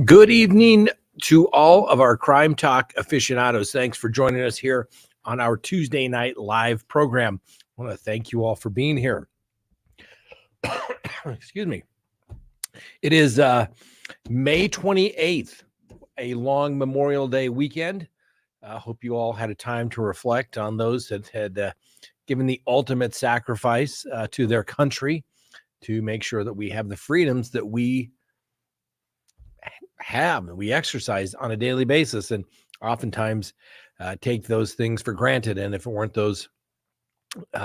Good evening to all of our Crime Talk aficionados. Thanks for joining us here on our Tuesday night live program. I want to thank you all for being here. Excuse me. It is May 28th, a long Memorial Day weekend. I hope you all had a time to reflect on those that had given the ultimate sacrifice to their country to make sure that we have the freedoms that we exercise on a daily basis, and oftentimes take those things for granted. And if it weren't those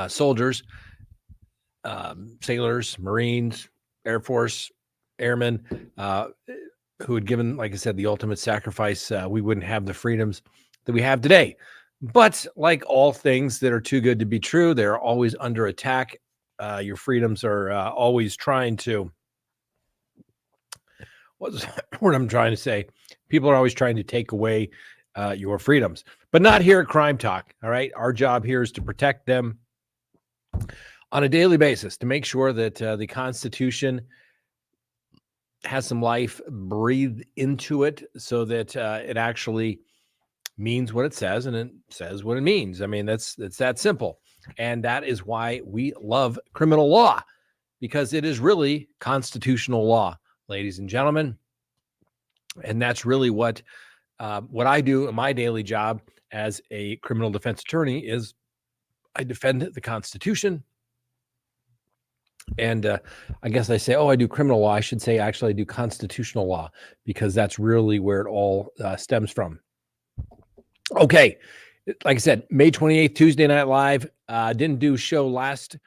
soldiers, sailors, Marines, Air Force, airmen, who had given, like I said, the ultimate sacrifice, we wouldn't have the freedoms that we have today. But like all things that are too good to be true, they're always under attack. Your freedoms are always trying to, what's what I'm trying to say? People are always trying to take away your freedoms, but not here at Crime Talk. All right. Our job here is to protect them on a daily basis, to make sure that the Constitution has some life breathed into it so that it actually means what it says, and it says what it means. I mean, it's that simple. And that is why we love criminal law, because it is really constitutional law, ladies and gentlemen. And that's really what I do in my daily job as a criminal defense attorney is I defend the Constitution. And I guess I say, I do criminal law. I should say, actually, I do constitutional law, because that's really where it all stems from. Okay. Like I said, May 28th, Tuesday Night Live. Didn't do show last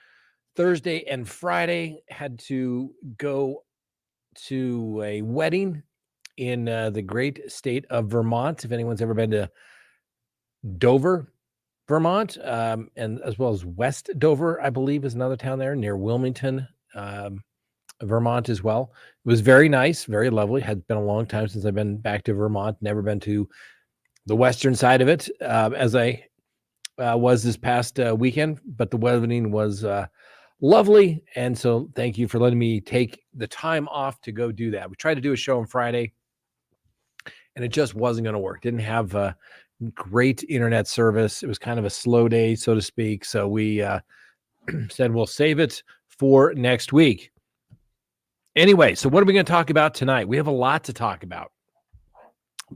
Thursday and Friday. Had to go to a wedding in the great state of Vermont. If anyone's ever been to Dover, Vermont, and as well as West Dover, I believe, is another town there near Wilmington, Vermont as well. It was very nice, very lovely. Had been a long time since I've been back to Vermont. Never been to the western side of it, as I was this past weekend, but the wedding was lovely. And so thank you for letting me take the time off to go do that. We tried to do a show on Friday, and it just wasn't going to work. Didn't have great internet service. It was kind of a slow day, so to speak. So we said we'll save it for next week. Anyway, so what are we going to talk about tonight? We have a lot to talk about.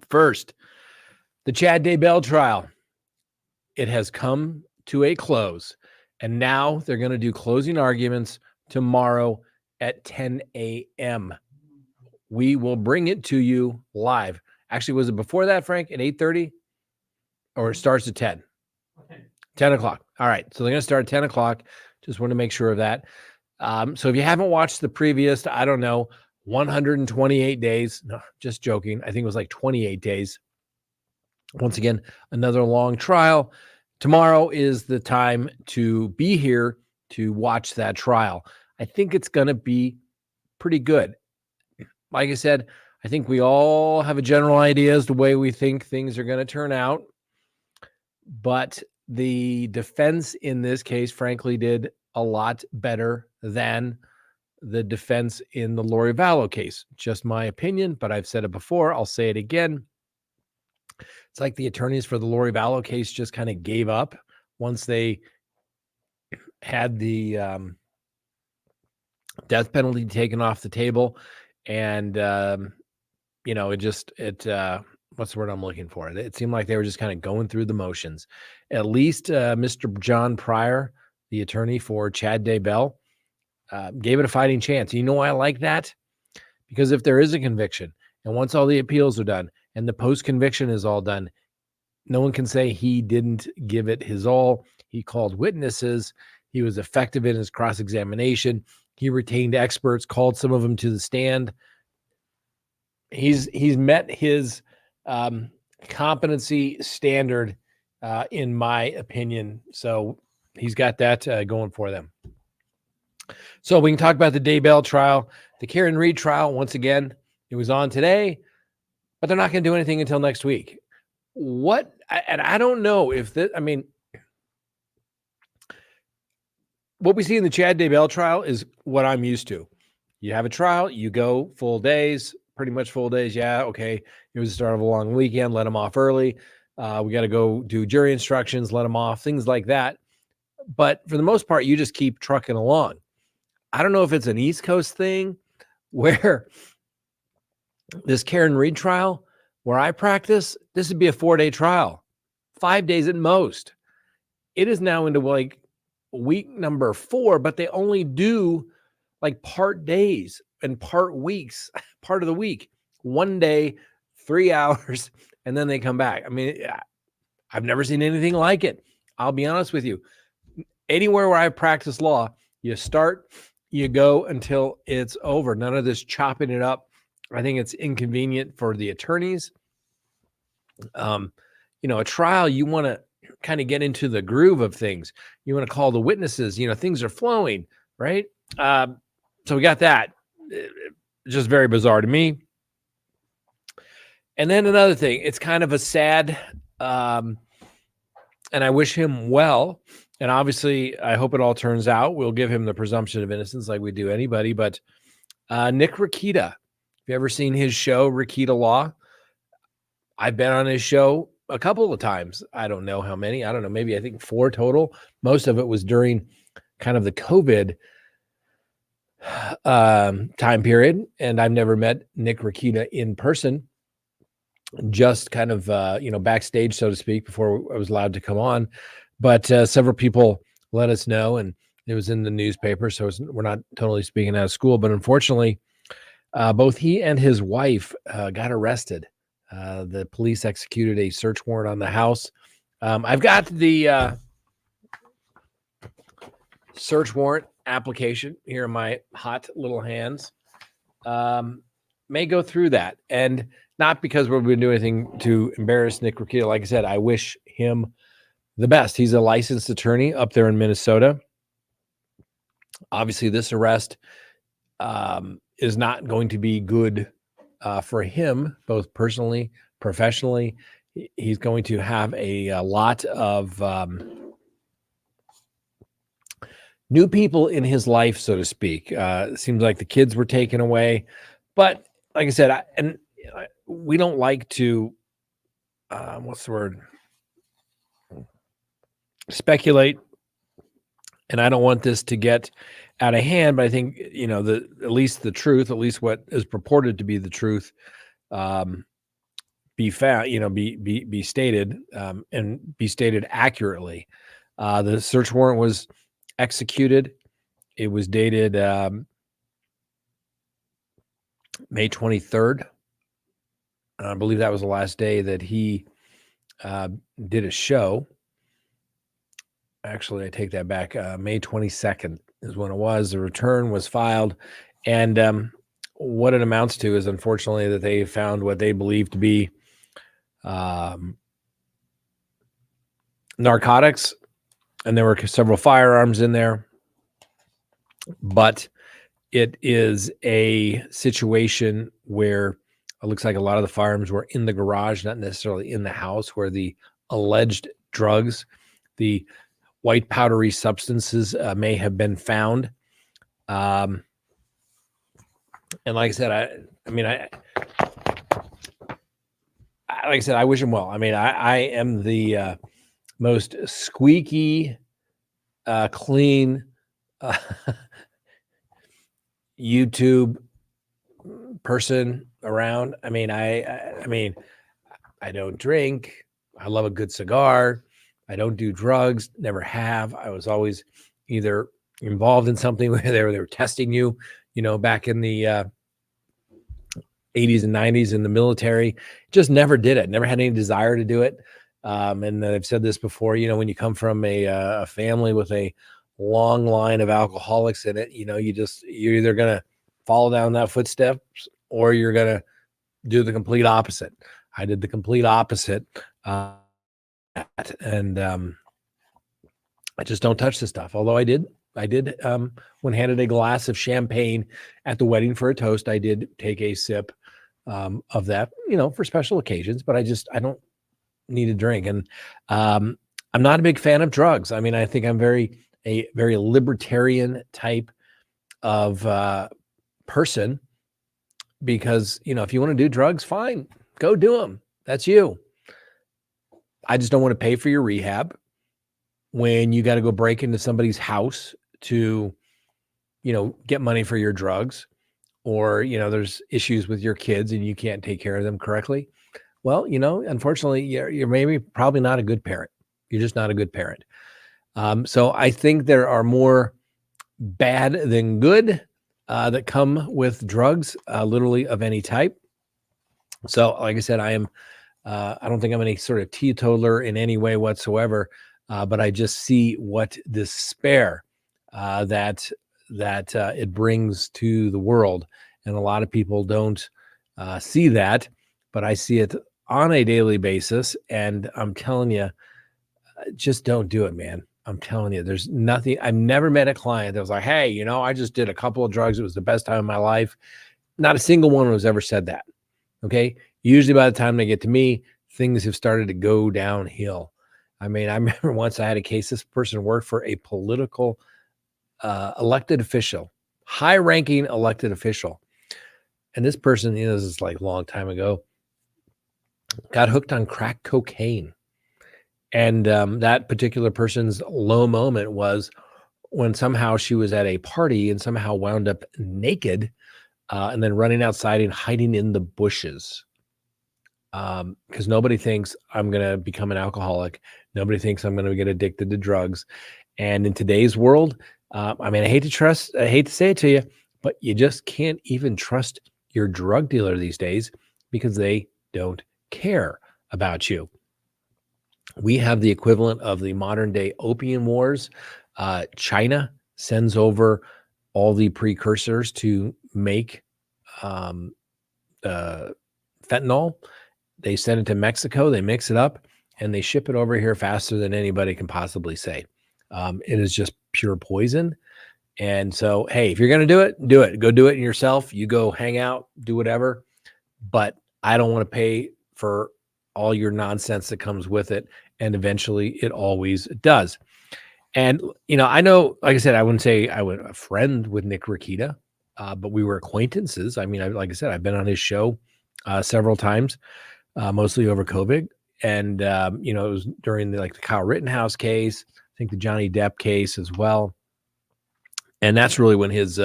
First, the Chad Daybell trial. It has come to a close, and now they're going to do closing arguments tomorrow at 10 a.m. We will bring it to you live. Actually, was it before that, Frank, at 8:30? Or it starts at 10? 10 o'clock. All right. So they're going to start at 10 o'clock. Just want to make sure of that. So if you haven't watched the previous, 128 days, no, just joking. I think it was like 28 days. Once again, another long trial. Tomorrow is the time to be here to watch that trial. I think it's going to be pretty good. Like I said, I think we all have a general idea as to the way we think things are going to turn out. But the defense in this case, frankly, did a lot better than the defense in the Lori Vallow case. Just my opinion, but I've said it before. I'll say it again. It's like the attorneys for the Lori Vallow case just kind of gave up once they had the death penalty taken off the table. And, what's the word I'm looking for? It seemed like they were just kind of going through the motions. At least Mr. John Pryor, the attorney for Chad Daybell, gave it a fighting chance. You know why I like that? Because if there is a conviction, and once all the appeals are done and the post-conviction is all done, no one can say he didn't give it his all. He called witnesses. He was effective in his cross-examination. He retained experts, called some of them to the stand. He's met his competency standard, in my opinion. So he's got that going for them. So we can talk about the Daybell trial. The Karen Reed trial, once again, it was on today, but they're not going to do anything until next week. I don't know if that, what we see in the Chad Daybell trial is what I'm used to. You have a trial, you go full days, pretty much full days. Yeah, okay. It was the start of a long weekend. Let them off early. We got to go do jury instructions. Let them off. Things like that. But for the most part, you just keep trucking along. I don't know if it's an East Coast thing where this Karen Reed trial, where I practice, this would be a 4-day trial, 5 days at most. It is now into like week number 4, but they only do like part days and part weeks, part of the week, 1 day, 3 hours, and then they come back. I mean, I've never seen anything like it. I'll be honest with you. Anywhere where I practice law, you start, you go until it's over. None of this chopping it up. I think it's inconvenient for the attorneys. A trial, you want to kind of get into the groove of things. You want to call the witnesses, things are flowing, right? So we got that. Just very bizarre to me. And then another thing, it's kind of a sad, and I wish him well. And obviously, I hope it all turns out. We'll give him the presumption of innocence like we do anybody. But Nick Rakita, have you ever seen his show, Rakita Law? I've been on his show a couple of times. I don't know how many. I don't know. Maybe I think 4 total. Most of it was during kind of the COVID time period. And I've never met Nick Rakita in person, just kind of, backstage, so to speak, before I was allowed to come on. But several people let us know, and it was in the newspaper, so we're not totally speaking out of school. But unfortunately, both he and his wife got arrested. The police executed a search warrant on the house. I've got the search warrant application here in my hot little hands. May go through that, and not because we're going to do anything to embarrass Nick Rakita. Like I said, I wish him the best. He's a licensed attorney up there in Minnesota. Obviously, this arrest is not going to be good for him, both personally, professionally. He's going to have a lot of new people in his life, so to speak. It seems like the kids were taken away. But like I said, we don't like to, what's the word? Speculate. And I don't want this to get out of hand, but I think, at least the truth, at least what is purported to be the truth, be found, be stated, and be stated accurately. The search warrant was executed. It was dated May 23rd. I believe that was the last day that he did a show. Actually, I take that back. May 22nd is when it was. The return was filed. And what it amounts to is, unfortunately, that they found what they believe to be narcotics. And there were several firearms in there. But it is a situation where it looks like a lot of the firearms were in the garage, not necessarily in the house, where the alleged drugs, the white powdery substances may have been found. And like I said, I wish him well. I mean, I am the most squeaky, clean YouTube person around. I mean, I don't drink. I love a good cigar. I don't do drugs, never have. I was always either involved in something where they were testing you, back in the 80s and 90s in the military. Just never did it. Never had any desire to do it. And I've said this before, when you come from a family with a long line of alcoholics in it, you're either going to follow down that footsteps or you're going to do the complete opposite. I did the complete opposite. And I just don't touch this stuff. Although I did when handed a glass of champagne at the wedding for a toast, I did take a sip of that, for special occasions, but I don't need a drink. And I'm not a big fan of drugs. I mean, I think I'm a very libertarian type of person, because, if you want to do drugs, fine, go do them. That's you. I just don't want to pay for your rehab when you got to go break into somebody's house to, get money for your drugs, or, there's issues with your kids and you can't take care of them correctly. Well, unfortunately, you're maybe probably not a good parent. You're just not a good parent. So I think there are more bad than good that come with drugs, literally of any type. So, like I said, I don't think I'm any sort of teetotaler in any way whatsoever, but I just see what despair that it brings to the world, and a lot of people don't see that, but I see it on a daily basis, and I'm telling you, just don't do it, man. I'm telling you, there's nothing. I've never met a client that was like, "Hey, I just did a couple of drugs. It was the best time of my life." Not a single one has ever said that. Okay. Usually by the time they get to me, things have started to go downhill. I mean, I remember once I had a case, this person worked for a political elected official, high ranking elected official. And this person, this is like a long time ago, got hooked on crack cocaine. And that particular person's low moment was when somehow she was at a party and somehow wound up naked and then running outside and hiding in the bushes. Because nobody thinks I'm going to become an alcoholic. Nobody thinks I'm going to get addicted to drugs. And in today's world, I mean, I hate to say it to you, but you just can't even trust your drug dealer these days because they don't care about you. We have the equivalent of the modern day opium wars. China sends over all the precursors to make fentanyl. They send it to Mexico, they mix it up, and they ship it over here faster than anybody can possibly say. It is just pure poison. And so, hey, if you're going to do it, do it. Go do it yourself. You go hang out, do whatever. But I don't want to pay for all your nonsense that comes with it. And eventually it always does. And, I know, like I said, I wouldn't say I was a friend with Nick Rakita, but we were acquaintances. I mean, like I said, I've been on his show several times. Mostly over COVID. And, it was during the Kyle Rittenhouse case, I think the Johnny Depp case as well. And that's really when his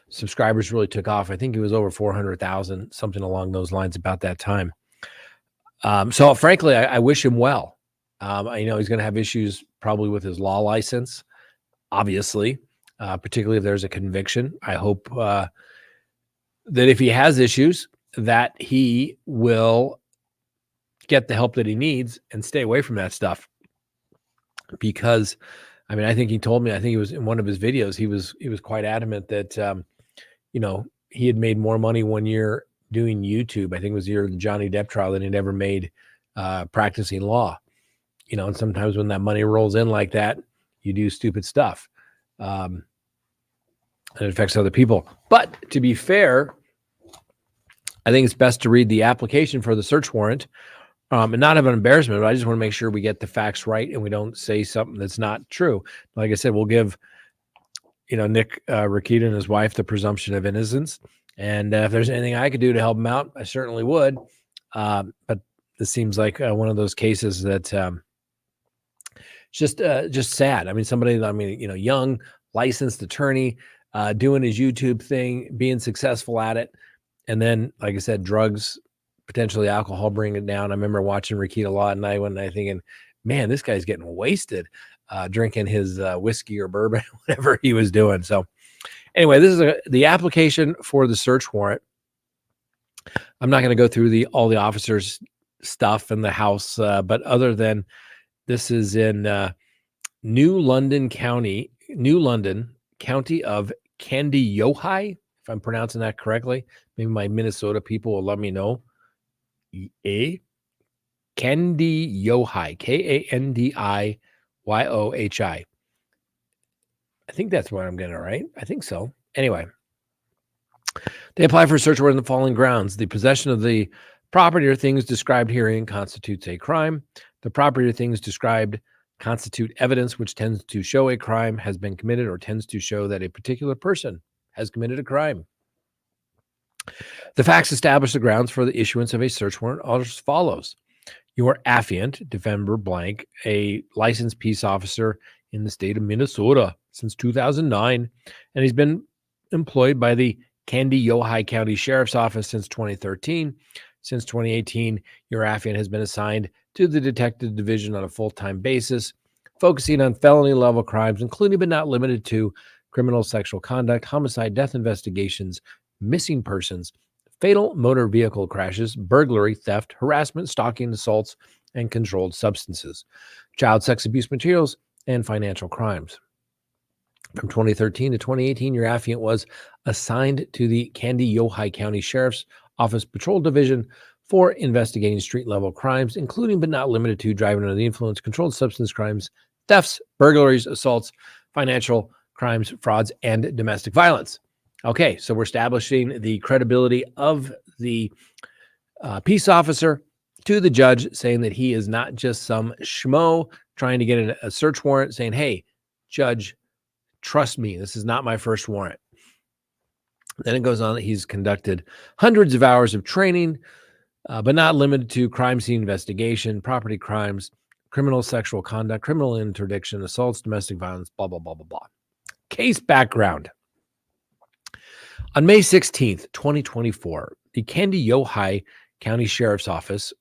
subscribers really took off. I think it was over 400,000, something along those lines about that time. So frankly, I wish him well. I know he's going to have issues probably with his law license, obviously, particularly if there's a conviction. I hope that if he has issues, that he will get the help that he needs and stay away from that stuff. Because, I mean, I think he told me, I think it was in one of his videos, he was quite adamant that, he had made more money 1 year doing YouTube. I think it was the year of the Johnny Depp trial than he'd ever made practicing law. And sometimes when that money rolls in like that, you do stupid stuff. And it affects other people. But to be fair, I think it's best to read the application for the search warrant. And not have an embarrassment, but I just want to make sure we get the facts right and we don't say something that's not true. Like I said, we'll give, Nick Rakita and his wife the presumption of innocence. And if there's anything I could do to help him out, I certainly would. But this seems like one of those cases that just sad. I mean, young, licensed attorney doing his YouTube thing, being successful at it. And then, like I said, drugs, potentially alcohol, bring it down. I remember watching Rakita Law at night one night thinking, man, this guy's getting wasted drinking his whiskey or bourbon, whatever he was doing. So anyway, this is the application for the search warrant. I'm not going to go through all the officers' stuff in the house, but other than this is in New London, County of Kandiyohi, if I'm pronouncing that correctly. Maybe my Minnesota people will let me know. Kandiyohi, Kandiyohi. I think that's what I'm getting it right. I think so. Anyway, they apply for a search warrant on the following grounds: the possession of the property or things described herein constitutes a crime. The property or things described constitute evidence which tends to show a crime has been committed or tends to show that a particular person has committed a crime. The facts establish the grounds for the issuance of a search warrant as follows. Your affiant, Defender Blank, a licensed peace officer in the state of Minnesota since 2009, and he's been employed by the Candy-Yohai County Sheriff's Office since 2013. Since 2018, your affiant has been assigned to the Detective Division on a full-time basis, focusing on felony-level crimes, including but not limited to criminal sexual conduct, homicide, death investigations, missing persons, fatal motor vehicle crashes, burglary, theft, harassment, stalking, assaults, and controlled substances, child sex abuse materials, and financial crimes. From 2013 to 2018, your affiant was assigned to the Candy-Yohai County Sheriff's Office Patrol Division for investigating street-level crimes, including but not limited to driving under the influence, controlled substance crimes, thefts, burglaries, assaults, financial crimes, frauds, and domestic violence. Okay, so we're establishing the credibility of the peace officer to the judge, saying that he is not just some schmo trying to get a search warrant, saying, hey, judge, trust me, this is not my first warrant. Then it goes on that he's conducted hundreds of hours of training, but not limited to crime scene investigation, property crimes, criminal sexual conduct, criminal interdiction, assaults, domestic violence, blah, blah, blah, blah, blah. Case background. On May 16th, 2024, the Candy-Yohai County Sheriff's Office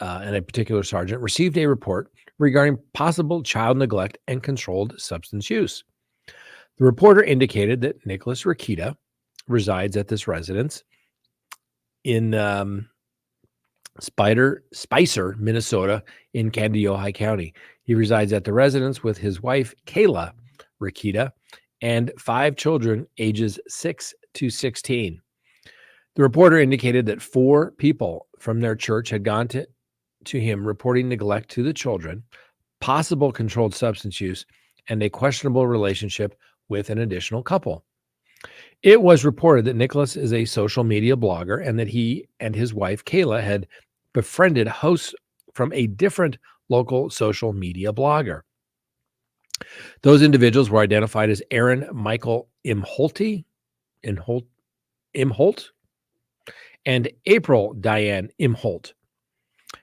and a particular sergeant received a report regarding possible child neglect and controlled substance use. The reporter indicated that Nicholas Rakita resides at this residence in Spicer, Minnesota, in Candy-Yohai County. He resides at the residence with his wife, Kayla Rakita, and 5 children ages 6 to 16. The reporter indicated that 4 people from their church had gone to him reporting neglect to the children, possible controlled substance use, and a questionable relationship with an additional couple. It was reported that Nicholas is a social media blogger and that he and his wife, Kayla, had befriended hosts from a different local social media blogger. Those individuals were identified as Aaron Michael Imholt, and April Diane Imholt.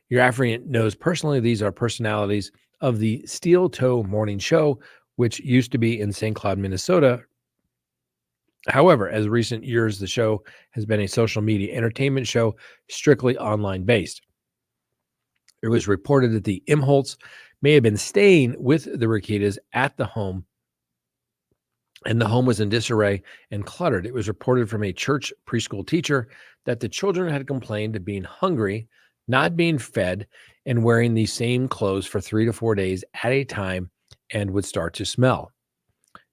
Your affiant knows personally these are personalities of the Steel Toe Morning Show, which used to be in St. Cloud, Minnesota. However, as recent years, the show has been a social media entertainment show, strictly online based. It was reported that the Imholts may have been staying with the Rakitas at the home, and the home was in disarray and cluttered. It was reported from a church preschool teacher that the children had complained of being hungry, not being fed, and wearing the same clothes for 3 to 4 days at a time and would start to smell.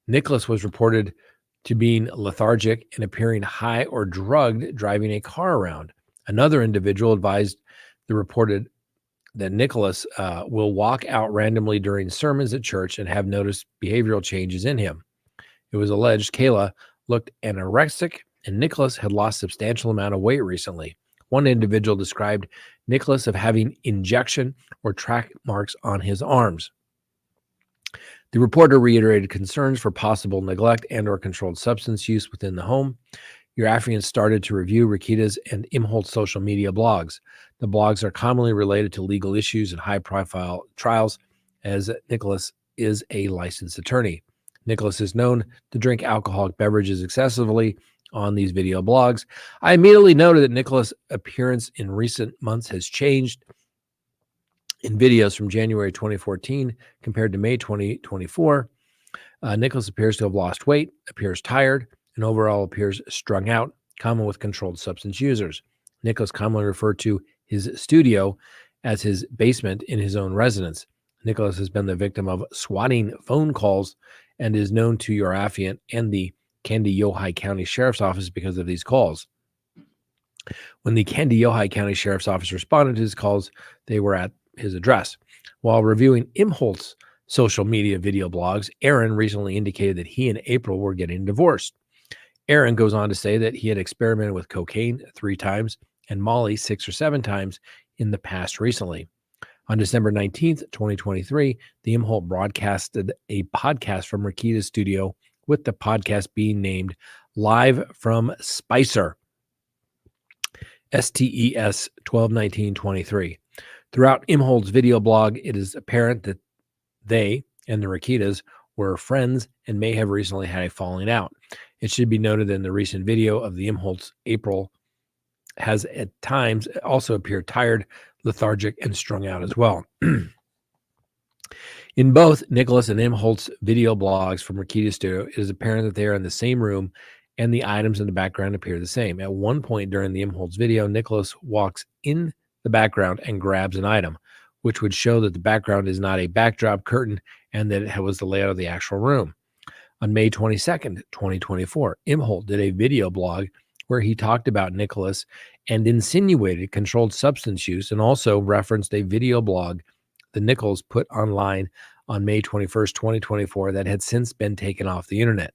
Nicholas was reported to being lethargic and appearing high or drugged driving a car around. Another individual advised the reported that Nicholas will walk out randomly during sermons at church and have noticed behavioral changes in him. It was alleged Kayla looked anorexic and Nicholas had lost a substantial amount of weight recently. One individual described Nicholas of having injection or track marks on his arms. The reporter reiterated concerns for possible neglect and or controlled substance use within the home. Your affiant started to review Rakita's and Imholt's social media blogs. The blogs are commonly related to legal issues and high-profile trials, as Nicholas is a licensed attorney. Nicholas is known to drink alcoholic beverages excessively on these video blogs. I immediately noted that Nicholas' appearance in recent months has changed. In videos from January 2014 compared to May 2024, Nicholas appears to have lost weight, appears tired, and overall appears strung out, common with controlled substance users. Nicholas commonly referred to his studio as his basement in his own residence. Nicholas has been the victim of swatting phone calls and is known to your affiant and the Candy-Yohai County Sheriff's Office because of these calls. When the Candy-Yohai County Sheriff's Office responded to his calls, they were at his address. While reviewing Imholt's social media video blogs, Aaron recently indicated that he and April were getting divorced. Aaron goes on to say that he had experimented with cocaine 3 times and Molly 6 or 7 times in the past recently. On December 19th, 2023, the Imholt broadcasted a podcast from Rakita's studio, with the podcast being named Live from Spicer, STES 121923. Throughout Imhold's video blog, it is apparent that they and the Rakitas were friends and may have recently had a falling out. It should be noted that in the recent video of the Imholds, April has at times also appeared tired, lethargic, and strung out as well. In both Nicholas and Imholt's video blogs from Rakita Studio, it is apparent that they are in the same room and the items in the background appear the same. At one point during the Imholt's video, Nicholas walks in the background and grabs an item, which would show that the background is not a backdrop curtain and that it was the layout of the actual room. On May 22nd, 2024, Imholt did a video blog where he talked about Nicholas and insinuated controlled substance use, and also referenced a video blog that Nichols put online on May 21st, 2024 that had since been taken off the internet.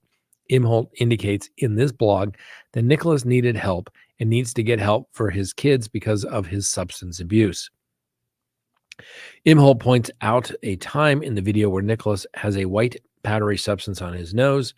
Imholt indicates in this blog that Nicholas needed help and needs to get help for his kids because of his substance abuse. Imholt points out a time in the video where Nicholas has a white powdery substance on his nose.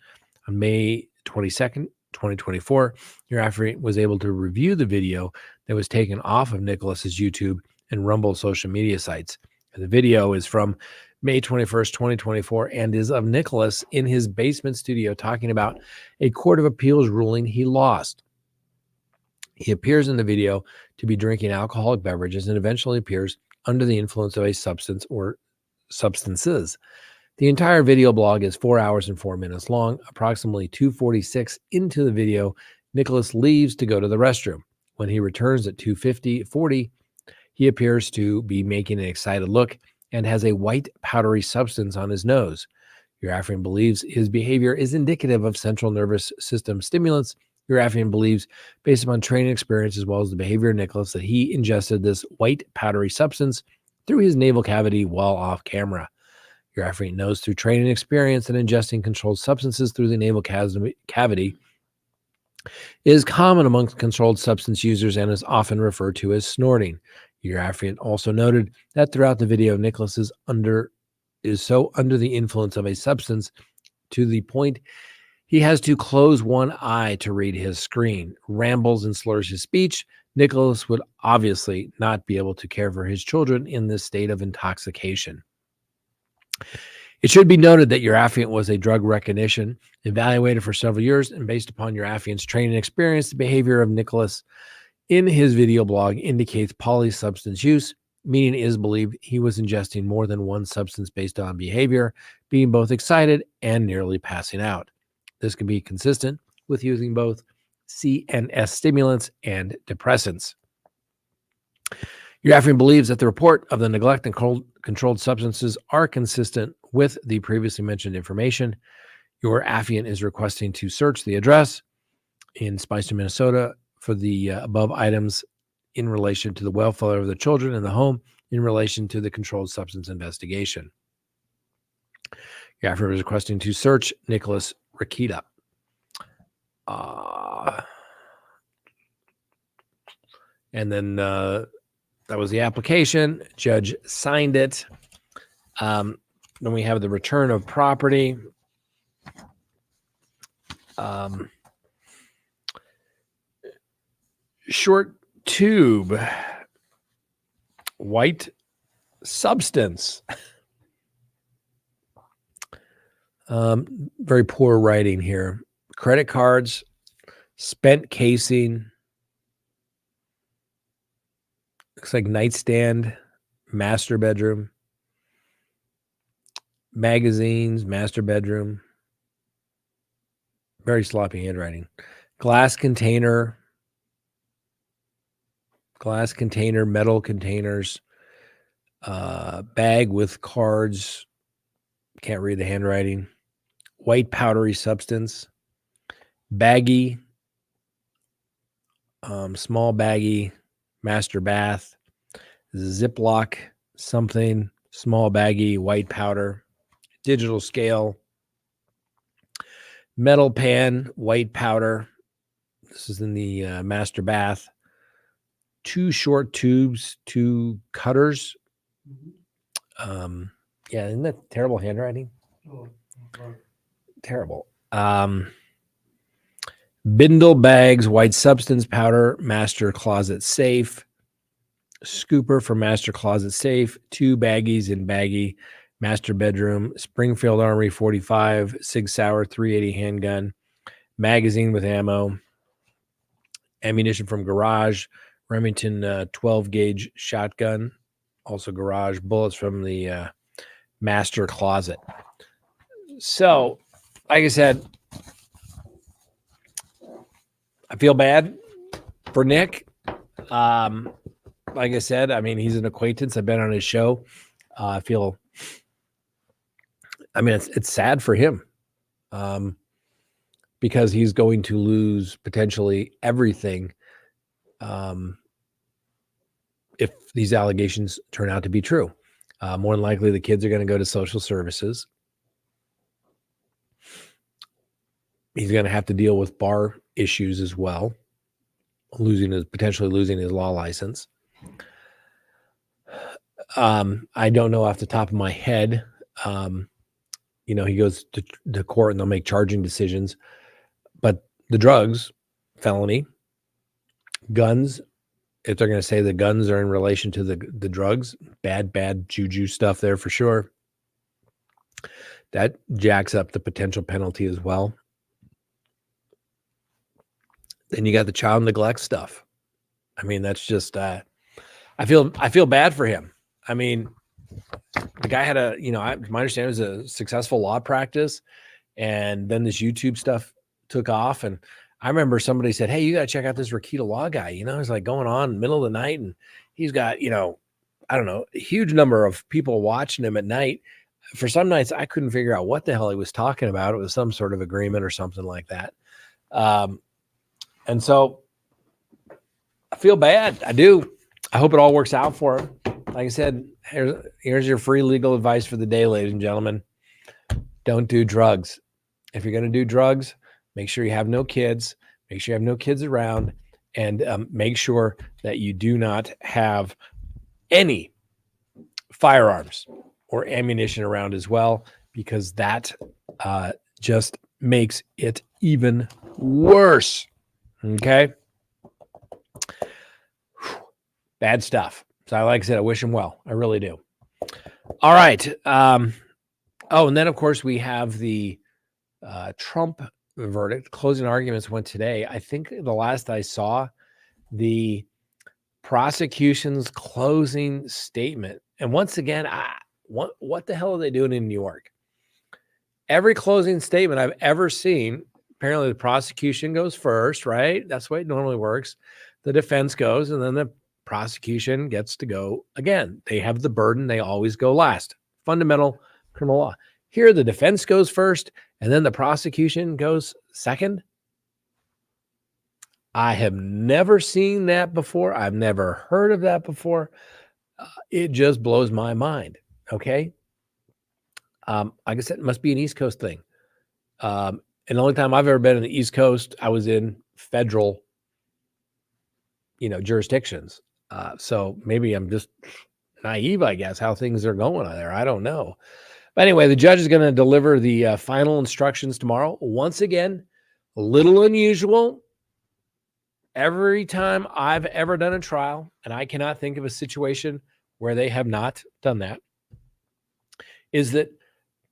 On May 22nd, 2024, your affiant was able to review the video that was taken off of Nicholas's YouTube and Rumble social media sites. And the video is from May 21st, 2024, and is of Nicholas in his basement studio talking about a Court of Appeals ruling he lost. He appears in the video to be drinking alcoholic beverages and eventually appears under the influence of a substance or substances. The entire video blog is 4 hours and 4 minutes long. Approximately 2:46 into the video, Nicholas leaves to go to the restroom. When he returns at 2:40, he appears to be making an excited look and has a white powdery substance on his nose. Your affiant believes his behavior is indicative of central nervous system stimulants. Your affiant believes, based upon training experience as well as the behavior of Nicholas, that he ingested this white powdery substance through his navel cavity while off camera. Your affiant knows through training experience that ingesting controlled substances through the navel cavity is common amongst controlled substance users and is often referred to as snorting. Your affiant also noted that throughout the video, Nicholas is so under the influence of a substance to the point he has to close one eye to read his screen, rambles and slurs his speech. Nicholas would obviously not be able to care for his children in this state of intoxication. It should be noted that your affiant was a drug recognition evaluated for several years, and based upon your affiant's training experience, the behavior of Nicholas in his video blog indicates polysubstance use, meaning it is believed he was ingesting more than one substance based on behavior, being both excited and nearly passing out. This can be consistent with using both CNS stimulants and depressants. Your affiant believes that the report of the neglect and controlled substances are consistent with the previously mentioned information. Your affiant is requesting to search the address in Spicer, Minnesota for the above items in relation to the welfare of the children in the home in relation to the controlled substance investigation. Your affiant is requesting to search Nicholas Rakita. And then that was the application. Judge signed it. Then we have the return of property. Short tube, white substance. Very poor writing here. Credit cards, spent casing. Looks like nightstand, master bedroom, magazines, master bedroom. Very sloppy handwriting. Glass container, metal containers, bag with cards. Can't read the handwriting. White powdery substance. Baggy, small baggy, master bath, Ziploc, something, small baggy, white powder, digital scale, metal pan, white powder. This is in the master bath. 2 short tubes, 2 cutters. Yeah, isn't that terrible handwriting? Terrible. Bindle bags, white substance powder, master closet safe. Scooper for master closet safe. 2 baggies in baggie. Master bedroom. Springfield Armory 45. Sig Sauer 380 handgun. Magazine with ammo. Ammunition from garage. Remington 12 gauge shotgun. Also garage. Bullets from the master closet. So, like I said, I feel bad for Nick. Like I said, I mean, he's an acquaintance. I've been on his show. It's sad for him because he's going to lose potentially everything if these allegations turn out to be true. More than likely, the kids are going to go to social services. He's going to have to deal with bar issues as well, potentially losing his law license. I don't know off the top of my head. He goes to court and they'll make charging decisions. But the drugs, felony, guns, if they're going to say the guns are in relation to the drugs, bad juju stuff there for sure. That jacks up the potential penalty as well. Then you got the child neglect stuff. I mean, that's just, I feel bad for him. I mean, the guy had my understanding was a successful law practice, and then this YouTube stuff took off. And I remember somebody said, "Hey, you got to check out this Rakita Law guy." He's like going on in the middle of the night, and he's got, I don't know, a huge number of people watching him at night. For some nights, I couldn't figure out what the hell he was talking about. It was some sort of agreement or something like that. And so I feel bad. I do. I hope it all works out for him. Like I said, here's your free legal advice for the day, ladies and gentlemen. Don't do drugs. If you're going to do drugs, make sure you have no kids. Make sure you have no kids around. And make sure that you do not have any firearms or ammunition around as well, because that just makes it even worse. Okay? Bad stuff. So like I said, I wish him well. I really do. All right. And then, of course, we have the Trump verdict. Closing arguments went today. I think the last I saw, the prosecution's closing statement. And once again, what the hell are they doing in New York? Every closing statement I've ever seen, apparently the prosecution goes first, right? That's the way it normally works. The defense goes, and then the prosecution gets to go again. They have the burden. They always go last. Fundamental criminal law. Here, the defense goes first, and then the prosecution goes second. I have never seen that before. I've never heard of that before. It just blows my mind. Okay. Like I said, it must be an East Coast thing. And the only time I've ever been in the East Coast, I was in federal, jurisdictions. So maybe I'm just naive, I guess, how things are going on there. I don't know. But anyway, the judge is going to deliver the final instructions tomorrow. Once again, a little unusual. Every time I've ever done a trial, and I cannot think of a situation where they have not done that, is that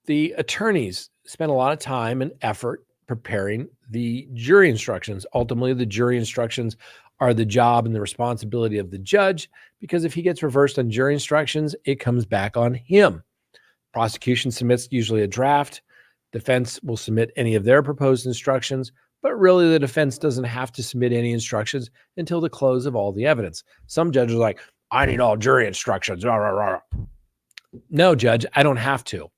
the attorneys spend a lot of time and effort preparing the jury instructions. Ultimately, the jury instructions are the job and the responsibility of the judge, because if he gets reversed on jury instructions, it comes back on him. Prosecution submits usually a draft. Defense will submit any of their proposed instructions, but really the defense doesn't have to submit any instructions until the close of all the evidence. Some judges are like, I need all jury instructions. Rah, rah, rah. No, judge, I don't have to.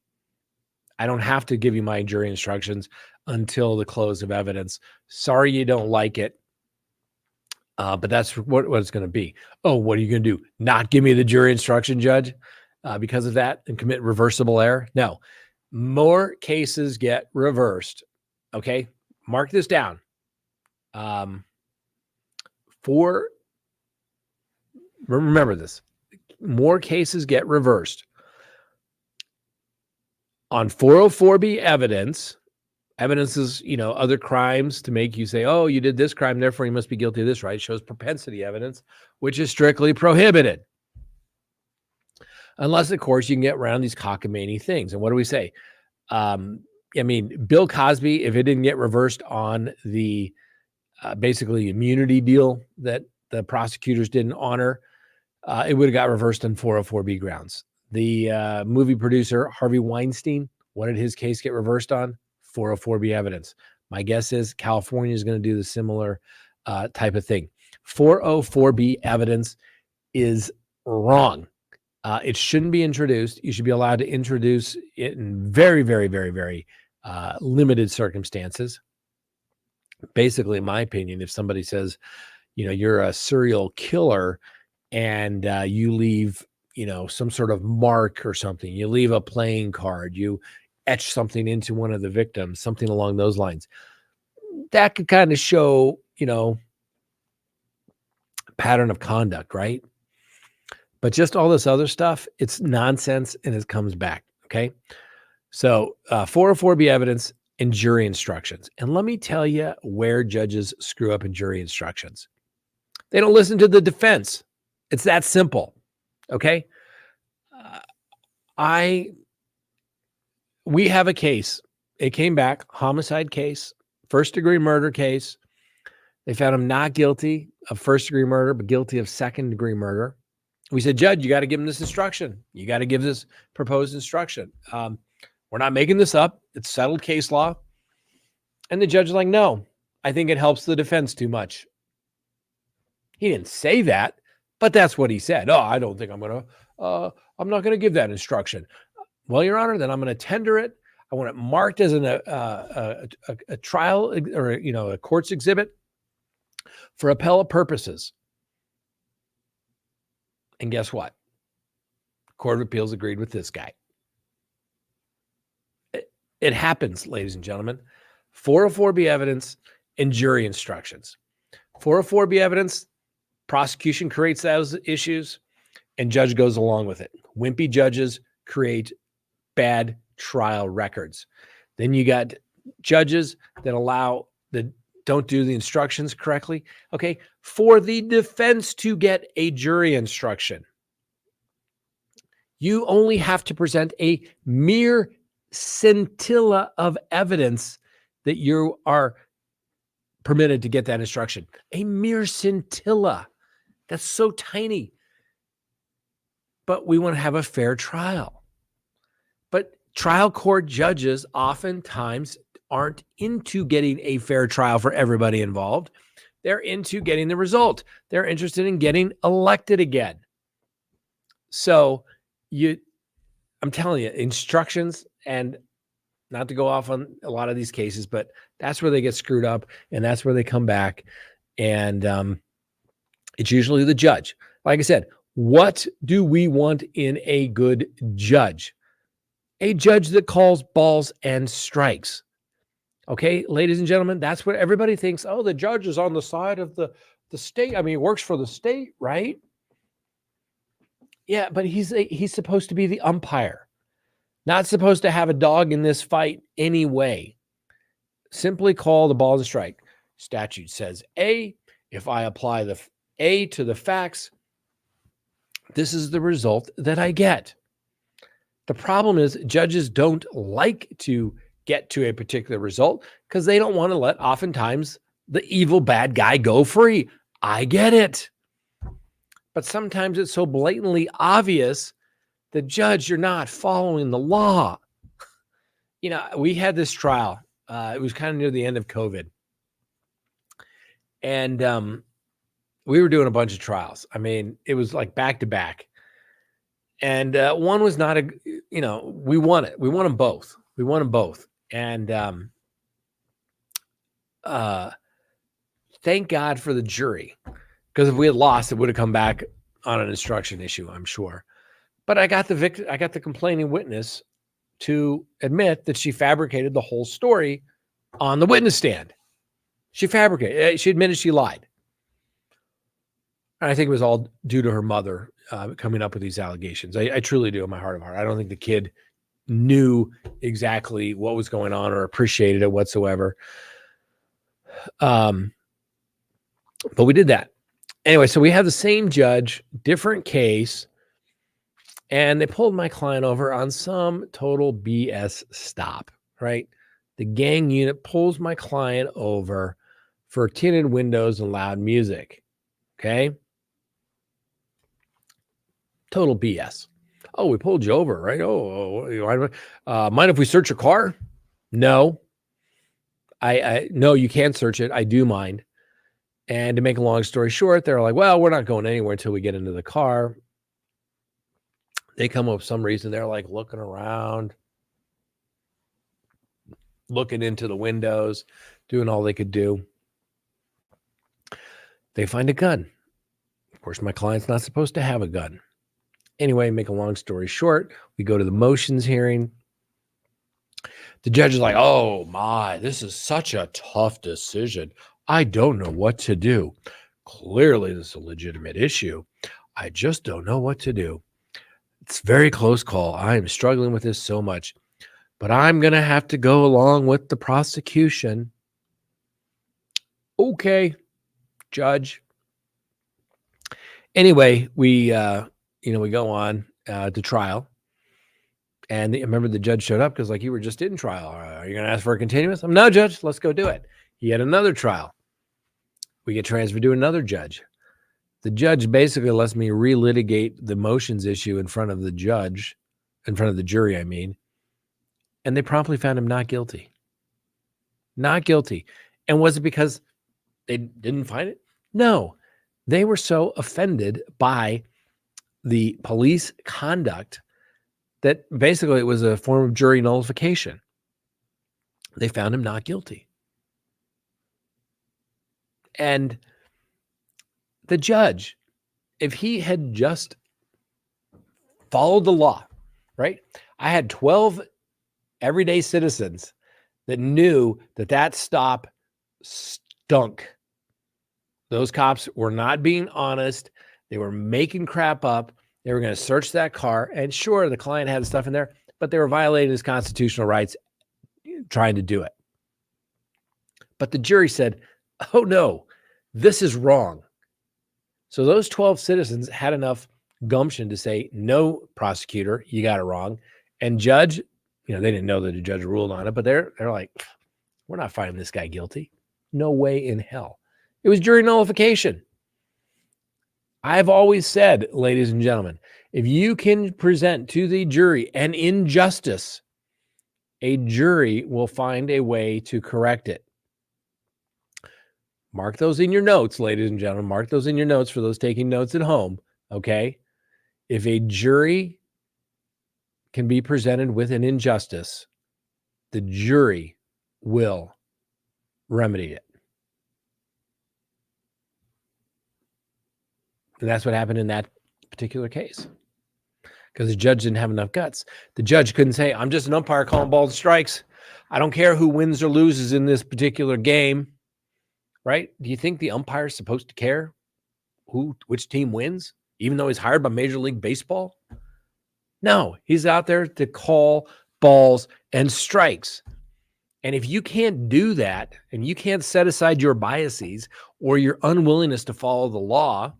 I don't have to give you my jury instructions until the close of evidence. Sorry you don't like it. But that's what it's going to be. Oh, what are you going to do? Not give me the jury instruction, judge, because of that, and commit reversible error? No. More cases get reversed. Okay? Mark this down. Remember this. More cases get reversed on 404B evidence Evidence is, other crimes to make you say, oh, you did this crime, therefore you must be guilty of this, right? It shows propensity evidence, which is strictly prohibited. Unless, of course, you can get around these cockamamie things. And what do we say? Bill Cosby, if it didn't get reversed on the basically immunity deal that the prosecutors didn't honor, it would have got reversed on 404B grounds. The movie producer, Harvey Weinstein, what did his case get reversed on? 404B evidence. My guess is California is going to do the similar type of thing. 404B evidence is wrong. It shouldn't be introduced. You should be allowed to introduce it in very, very, very, very limited circumstances. Basically, in my opinion, if somebody says, you're a serial killer and you leave, some sort of mark or something, you leave a playing card, you etch something into one of the victims, something along those lines, that could kind of show, pattern of conduct, right? But just all this other stuff, it's nonsense and it comes back, okay? So 404B evidence and jury instructions. And let me tell you where judges screw up in jury instructions. They don't listen to the defense. It's that simple, okay? We have a case. It came back, homicide case, first-degree murder case. They found him not guilty of first-degree murder, but guilty of second-degree murder. We said, Judge, you got to give him this instruction. You got to give this proposed instruction. We're not making this up. It's settled case law. And the judge is like, no, I think it helps the defense too much. He didn't say that, but that's what he said. Oh, I don't think I'm not going to give that instruction. Well, Your Honor, then I'm going to tender it. I want it marked as a trial or, a court's exhibit for appellate purposes. And guess what? Court of Appeals agreed with this guy. It happens, ladies and gentlemen. 404B evidence and jury instructions. 404B evidence, prosecution creates those issues, and judge goes along with it. Wimpy judges create bad trial records. Then you got judges that don't do the instructions correctly. Okay, for the defense to get a jury instruction, you only have to present a mere scintilla of evidence that you are permitted to get that instruction. A mere scintilla. That's so tiny. But we want to have a fair trial. But trial court judges oftentimes aren't into getting a fair trial for everybody involved. They're into getting the result. They're interested in getting elected again. So I'm telling you, instructions, and not to go off on a lot of these cases, but that's where they get screwed up, and that's where they come back. And it's usually the judge. Like I said, what do we want in a good judge? A judge that calls balls and strikes. Okay, ladies and gentlemen, that's what everybody thinks. Oh, the judge is on the side of the state. I mean, he works for the state, right? Yeah, but he's supposed to be the umpire. Not supposed to have a dog in this fight anyway. Simply call the ball and strike. Statute says A. If I apply the A to the facts, this is the result that I get. The problem is judges don't like to get to a particular result because they don't want to let oftentimes the evil bad guy go free. I get it. But sometimes it's so blatantly obvious that, Judge, you're not following the law. We had this trial. It was kind of near the end of COVID. And we were doing a bunch of trials. I mean, it was like back to back. And one was not we won it. We won them both. And thank God for the jury, because if we had lost, it would have come back on an instruction issue, I'm sure. But I got the complaining witness to admit that she fabricated the whole story on the witness stand. She admitted she lied. And I think it was all due to her mother coming up with these allegations. I truly do in my heart of heart. I don't think the kid knew exactly what was going on or appreciated it whatsoever. But we did that. Anyway, so we have the same judge, different case, and they pulled my client over on some total BS stop, right? The gang unit pulls my client over for tinted windows and loud music. Okay. Total BS. Oh, we pulled you over, right? Mind if we search your car? No. No, you can't search it. I do mind. And to make a long story short, they're like, well, we're not going anywhere until we get into the car. They come up with some reason. They're like looking around, looking into the windows, doing all they could do. They find a gun. Of course, my client's not supposed to have a gun. Anyway, make a long story short, we go to the motions hearing. The judge is like, oh my, this is such a tough decision. I don't know what to do. Clearly, this is a legitimate issue. I just don't know what to do. It's a very close call. I am struggling with this so much, but I'm going to have to go along with the prosecution. Okay, judge. Anyway, we go on to trial. And remember, the judge showed up because, like, you were just in trial. Are you going to ask for a continuance? No, judge, let's go do it. He had another trial. We get transferred to another judge. The judge basically lets me relitigate the motions issue in front of the judge, in front of the jury, I mean. And they promptly found him not guilty. Not guilty. And was it because they didn't find it? No. They were so offended by the police conduct that basically it was a form of jury nullification. They found him not guilty. And the judge, if he had just followed the law, right? I had 12 everyday citizens that knew that stop stunk. Those cops were not being honest. They were making crap up. They were going to search that car. And sure, the client had stuff in there, but they were violating his constitutional rights trying to do it. But the jury said, oh no, this is wrong. So those 12 citizens had enough gumption to say, no, prosecutor, you got it wrong. And judge, they didn't know that the judge ruled on it, but they're like, we're not finding this guy guilty. No way in hell. It was jury nullification. I've always said, ladies and gentlemen, if you can present to the jury an injustice, a jury will find a way to correct it. Mark those in your notes, ladies and gentlemen. Mark those in your notes for those taking notes at home, okay? If a jury can be presented with an injustice, the jury will remedy it. And that's what happened in that particular case. Because the judge didn't have enough guts. The judge couldn't say, I'm just an umpire calling balls and strikes. I don't care who wins or loses in this particular game. Right? Do you think the umpire is supposed to care which team wins, even though he's hired by Major League Baseball? No, he's out there to call balls and strikes. And if you can't do that, and you can't set aside your biases or your unwillingness to follow the law,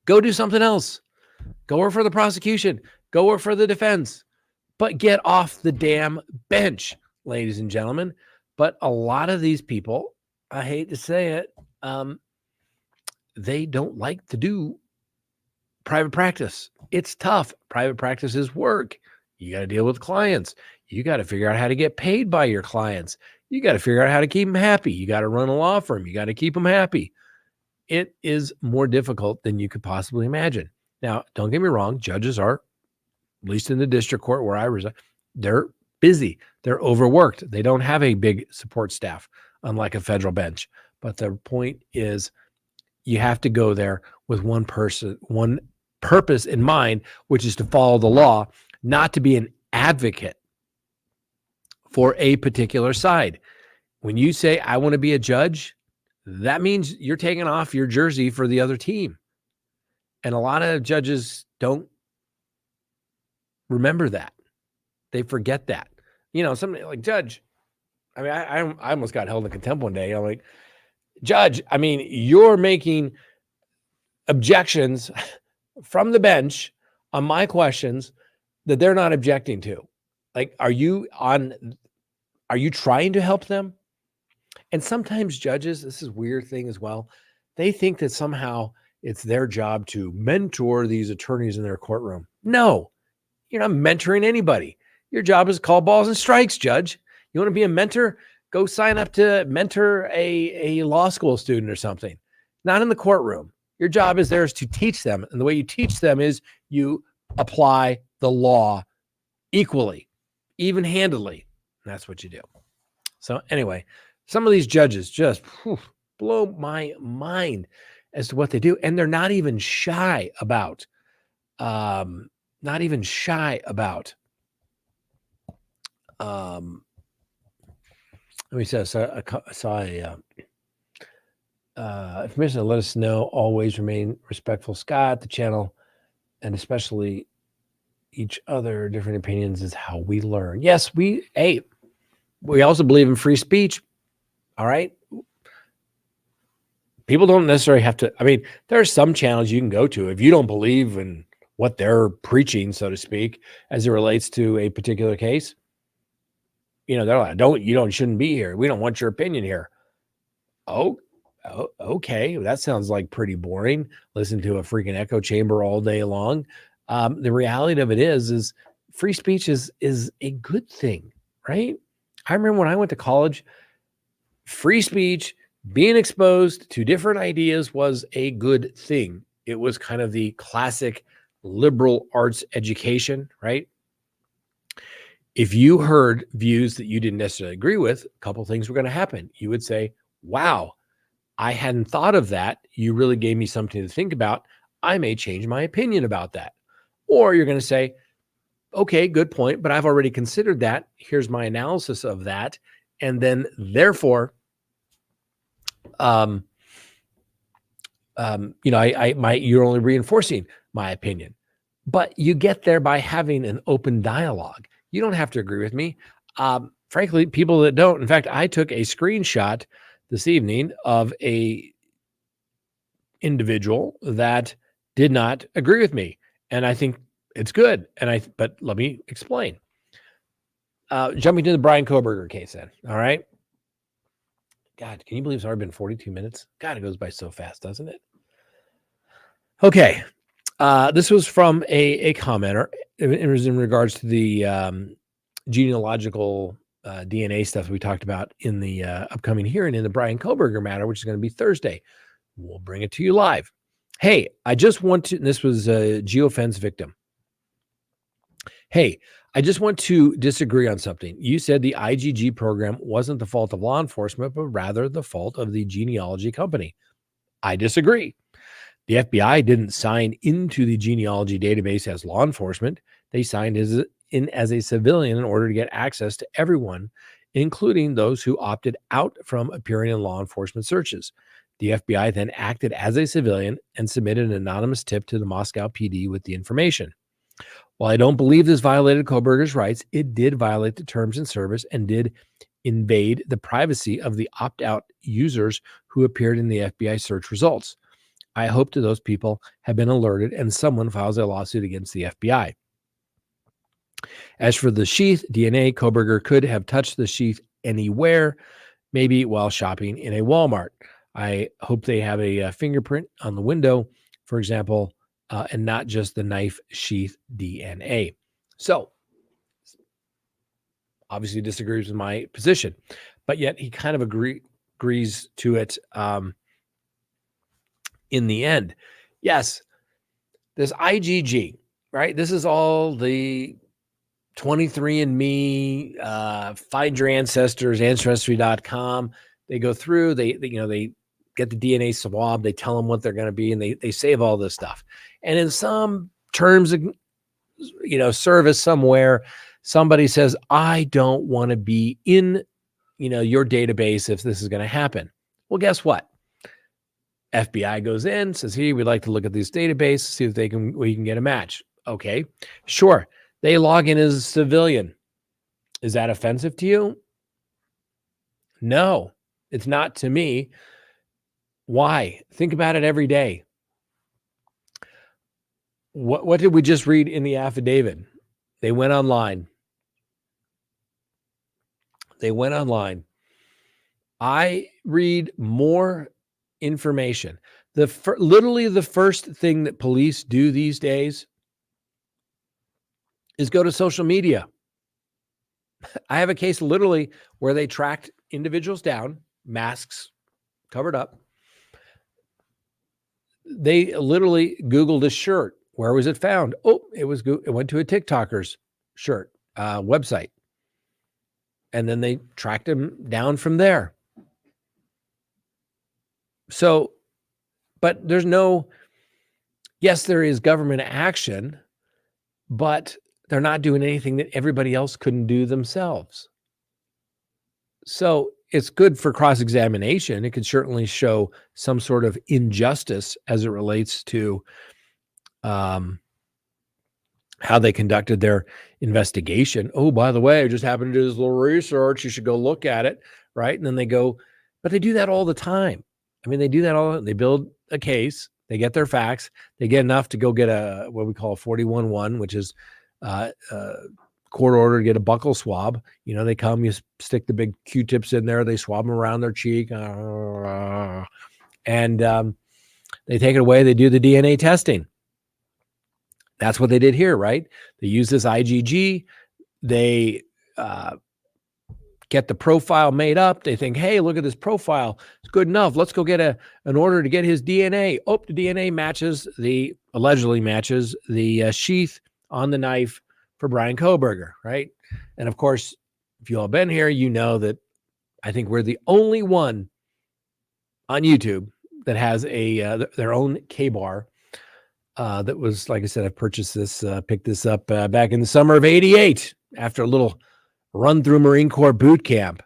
go do something else. Go work for the prosecution. Go work for the defense. But get off the damn bench, ladies and gentlemen. But a lot of these people, I hate to say it, they don't like to do private practice. It's tough. Private practice is work. You got to deal with clients. You got to figure out how to get paid by your clients. You got to figure out how to keep them happy. You got to run a law firm. You got to keep them happy. It is more difficult than you could possibly imagine. Now, don't get me wrong. Judges are, at least in the district court where I reside, they're busy. They're overworked. They don't have a big support staff, unlike a federal bench. But the point is, you have to go there with one purpose in mind, which is to follow the law, not to be an advocate for a particular side. When you say, I want to be a judge, that means you're taking off your jersey for the other team. And a lot of judges don't remember that. They forget that. You know, somebody like Judge. I mean, I almost got held in contempt one day. I'm like, Judge, I mean, you're making objections from the bench on my questions that they're not objecting to. Like, are you trying to help them? And sometimes judges, this is a weird thing as well, they think that somehow it's their job to mentor these attorneys in their courtroom. No, you're not mentoring anybody. Your job is to call balls and strikes, Judge. You want to be a mentor? Go sign up to mentor a law school student or something. Not in the courtroom. Your job is to teach them. And the way you teach them is you apply the law equally, even-handedly. And that's what you do. So anyway, some of these judges just blow my mind as to what they do. And they're not even shy about, let me say, I saw information to let us know, always remain respectful. Scott, the channel, and especially each other, different opinions is how we learn. Yes, we also believe in free speech. All right. People don't necessarily have to. I mean, there are some channels you can go to if you don't believe in what they're preaching, so to speak, as it relates to a particular case. You know, they're like, shouldn't be here. We don't want your opinion here. Oh, okay. That sounds like pretty boring. Listen to a freaking echo chamber all day long. The reality of it is free speech is a good thing, right? I remember when I went to college, free speech, being exposed to different ideas was a good thing. It was kind of the classic liberal arts education, right? If you heard views that you didn't necessarily agree with, a couple of things were going to happen. You would say, wow, I hadn't thought of that. You really gave me something to think about. I may change my opinion about that. Or you're going to say, okay, good point, but I've already considered that. Here's my analysis of that. And then therefore, you're only reinforcing my opinion, but you get there by having an open dialogue. You don't have to agree with me. Frankly, people that don't, in fact, I took a screenshot this evening of a individual that did not agree with me. And I think it's good. But let me explain. Jumping to the Brian Kohberger case then. All right. God, can you believe it's already been 42 minutes? God, it goes by so fast, doesn't it? Okay. This was from a commenter. It was in regards to the genealogical DNA stuff we talked about in the upcoming hearing in the Brian Kohberger matter, which is going to be Thursday. We'll bring it to you live. Hey, I just want to, and this was a geofence victim. Hey, I just want to disagree on something. You said the IgG program wasn't the fault of law enforcement, but rather the fault of the genealogy company. I disagree. The FBI didn't sign into the genealogy database as law enforcement. They signed in as a civilian in order to get access to everyone, including those who opted out from appearing in law enforcement searches. The FBI then acted as a civilian and submitted an anonymous tip to the Moscow PD with the information. While I don't believe this violated Kohberger's rights, it did violate the terms and service and did invade the privacy of the opt-out users who appeared in the FBI search results. I hope that those people have been alerted and someone files a lawsuit against the FBI. As for the sheath DNA, Kohberger could have touched the sheath anywhere, maybe while shopping in a Walmart. I hope they have a fingerprint on the window, for example, and not just the knife sheath DNA. So, obviously disagrees with my position, but yet he kind of agrees to it in the end. Yes, this IgG, right? This is all the 23andMe, find your ancestors, ancestry.com. They go through, they get the DNA swab, they tell them what they're going to be, and they save all this stuff. And in some terms of, service somewhere, somebody says, I don't want to be in, your database if this is going to happen. Well, guess what? FBI goes in, says, hey, we'd like to look at this database, see if we can get a match. Okay, sure. They log in as a civilian. Is that offensive to you? No, it's not to me. Why? Think about it every day. What did we just read in the affidavit? They went online. I read more information. Literally the first thing that police do these days is go to social media. I have a case literally where they tracked individuals down, masks covered up. They literally Googled a shirt. Where was it found? Oh, it went to a TikToker's shirt website. And then they tracked him down from there. So, but yes, there is government action, but they're not doing anything that everybody else couldn't do themselves. So it's good for cross-examination. It could certainly show some sort of injustice as it relates to how they conducted their investigation. Oh, by the way, I just happened to do this little research. You should go look at it, right? And then they go, but they do that all the time. I mean, they do that they build a case, they get their facts, they get enough to go get what we call a 41-1, which is court order to get a buccal swab. They come, you stick the big Q-tips in there, they swab them around their cheek, and they take it away, they do the DNA testing. That's what they did here, right? They use this IgG. They get the profile made up. They think, hey, look at this profile. It's good enough. Let's go get an order to get his DNA. Oh, the DNA allegedly matches the sheath on the knife for Brian Kohberger, right? And of course, if you all been here, you know that I think we're the only one on YouTube that has their own K-bar. That was, like I said, I purchased this, picked this up back in the summer of '88 after a little run through Marine Corps boot camp.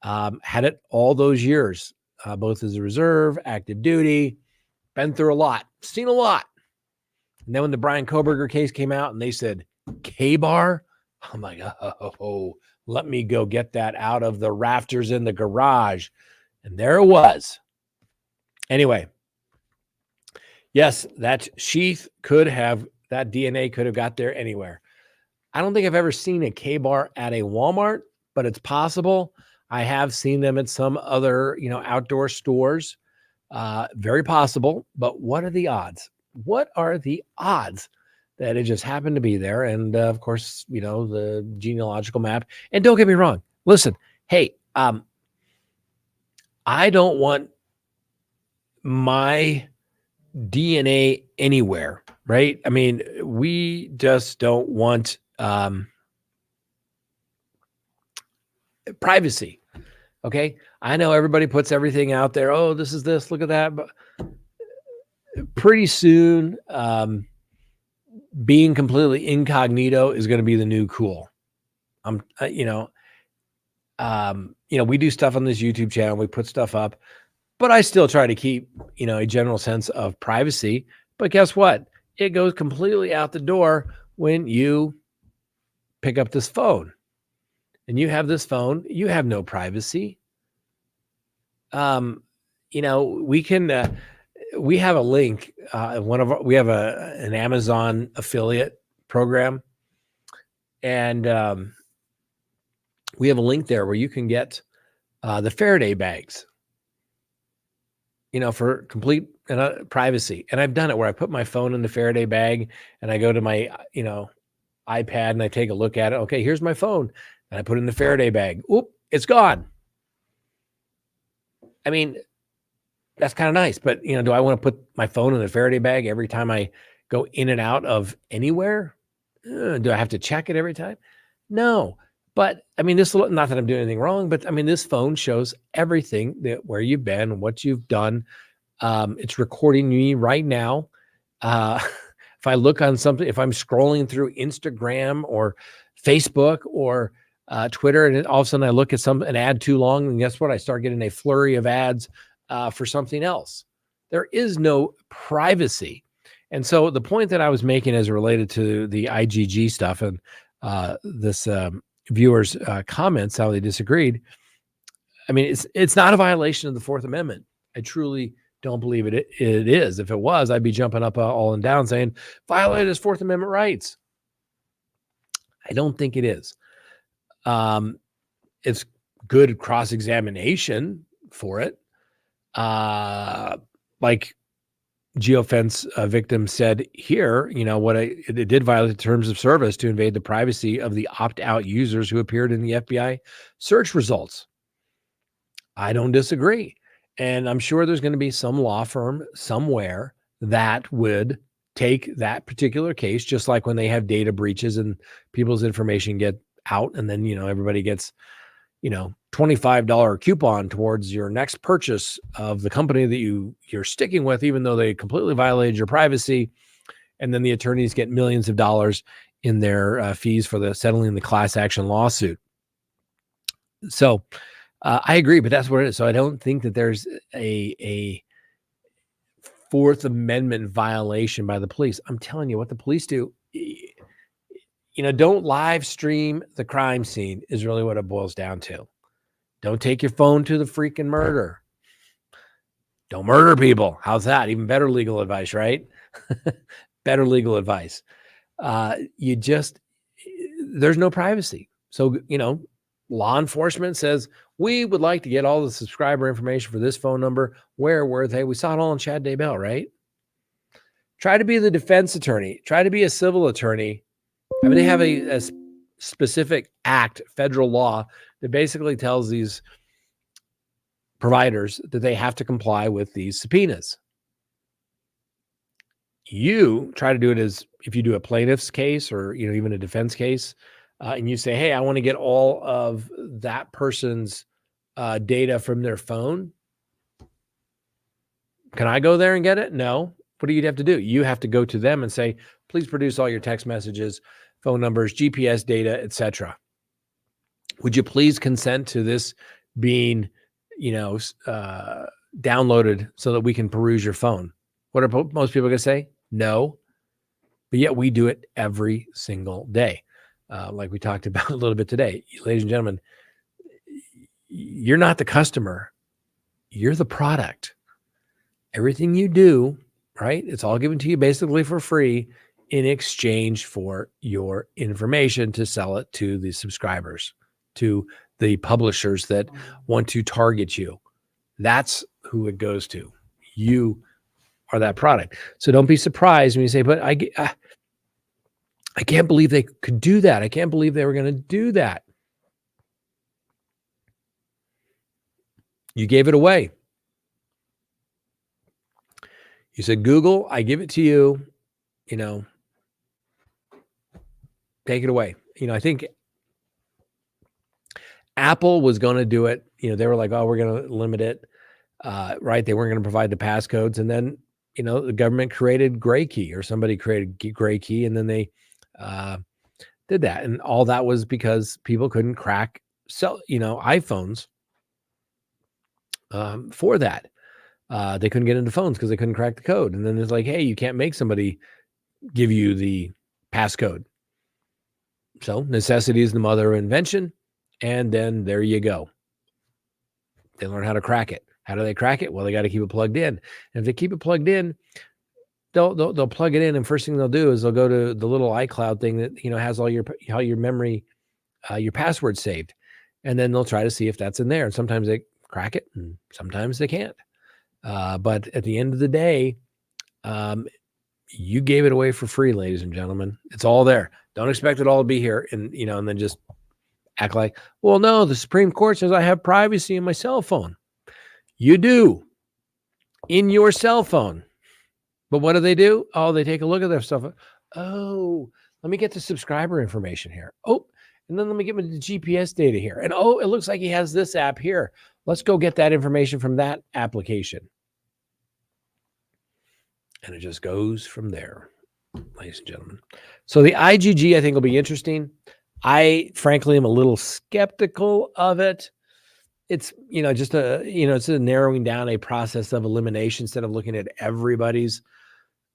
Had it all those years, both as a reserve, active duty, been through a lot, seen a lot. And then when the Brian Kohberger case came out and they said, K-bar, I'm like, oh, let me go get that out of the rafters in the garage. And there it was. Anyway. Yes, that DNA could have got there anywhere. I don't think I've ever seen a K-bar at a Walmart, but it's possible. I have seen them at some other, outdoor stores. Very possible. But what are the odds? What are the odds that it just happened to be there? And of course, the genealogical map. And don't get me wrong. Listen, hey, I don't want my DNA anywhere, right? I mean, we just don't want privacy. Okay. I know everybody puts everything out there. Oh, this is this, look at that. But pretty soon, being completely incognito is going to be the new cool. We do stuff on this YouTube channel. We put stuff up. But I still try to keep, a general sense of privacy. But guess what? It goes completely out the door when you pick up this phone. And you have this phone. You have no privacy. We can. We have a link. We have an Amazon affiliate program, and we have a link there where you can get the Faraday bags. For complete privacy. And I've done it where I put my phone in the Faraday bag and I go to my, iPad and I take a look at it. Okay, here's my phone. And I put it in the Faraday bag. Oop, it's gone. I mean, that's kind of nice. But, do I want to put my phone in the Faraday bag every time I go in and out of anywhere? Do I have to check it every time? No. But I mean, not that I'm doing anything wrong, but I mean, this phone shows everything where you've been, what you've done. It's recording me right now. If I look on something, if I'm scrolling through Instagram or Facebook or Twitter, and all of a sudden I look at an ad too long, and guess what? I start getting a flurry of ads for something else. There is no privacy. And so the point that I was making as related to the IgG stuff and this viewers' comments, how they disagreed. I mean, it's not a violation of the Fourth Amendment. I truly don't believe it is. If it was, I'd be jumping up all and down saying, violated his Fourth Amendment rights. I don't think it is. It's good cross-examination for it. Like geofence victim said here, it did violate the terms of service to invade the privacy of the opt-out users who appeared in the FBI search results. I don't disagree. And I'm sure there's going to be some law firm somewhere that would take that particular case, just like when they have data breaches and people's information get out, and then, everybody gets, $25 coupon towards your next purchase of the company that you're sticking with, even though they completely violated your privacy. And then the attorneys get millions of dollars in their fees for settling the class action lawsuit. So I agree, but that's what it is. So I don't think that there's a Fourth Amendment violation by the police. I'm telling you what the police do. Don't live stream the crime scene is really what it boils down to. Don't take your phone to the freaking murder. Don't murder people. How's that? Even better legal advice, right? Better legal advice. There's no privacy. So, law enforcement says, we would like to get all the subscriber information for this phone number. Where were they? We saw it all in Chad Daybell, right? Try to be the defense attorney. Try to be a civil attorney. I mean, they have a specific act, federal law, that basically tells these providers that they have to comply with these subpoenas. You try to do it as if you do a plaintiff's case or, even a defense case, and you say, hey, I want to get all of that person's data from their phone. Can I go there and get it? No. What do you have to do? You have to go to them and say, please produce all your text messages, phone numbers, GPS data, etc. Would you please consent to this being, downloaded so that we can peruse your phone? What are most people going to say? No. But yet we do it every single day. Like we talked about a little bit today. Ladies and gentlemen, you're not the customer. You're the product. Everything you do, right? It's all given to you basically for free in exchange for your information to sell it to the subscribers, to the publishers that want to target you. That's who it goes to. You are that product. So don't be surprised when you say, but I can't believe they could do that. I can't believe they were going to do that. You gave it away. You said, Google, I give it to you, take it away. I think Apple was going to do it. They were like, oh, we're going to limit it. Right. They weren't going to provide the passcodes. And then, the government created Gray Key, or somebody created Gray Key. And then they did that. And all that was because people couldn't crack iPhones for that. They couldn't get into phones because they couldn't crack the code. And then it's like, hey, you can't make somebody give you the passcode. So necessity is the mother of invention. And then there you go. They learn how to crack it. How do they crack it? Well, they got to keep it plugged in. And if they keep it plugged in, they'll plug it in, and first thing they'll do is they'll go to the little iCloud thing that has all your memory, your password saved, and then they'll try to see if that's in there. And sometimes they crack it, and sometimes they can't. But at the end of the day, you gave it away for free, ladies and gentlemen. It's all there. Don't expect it all to be here, and and then just act like, well, no, the Supreme Court says I have privacy in my cell phone. You do, in your cell phone. But what do? Oh, they take a look at their stuff. Oh, let me get the subscriber information here. Oh, and then let me get the GPS data here. And oh, it looks like he has this app here. Let's go get that information from that application. And it just goes from there, ladies and gentlemen. So the IGG, I think, will be interesting. I, frankly, am a little skeptical of it. It's, just it's a narrowing down a process of elimination instead of looking at everybody's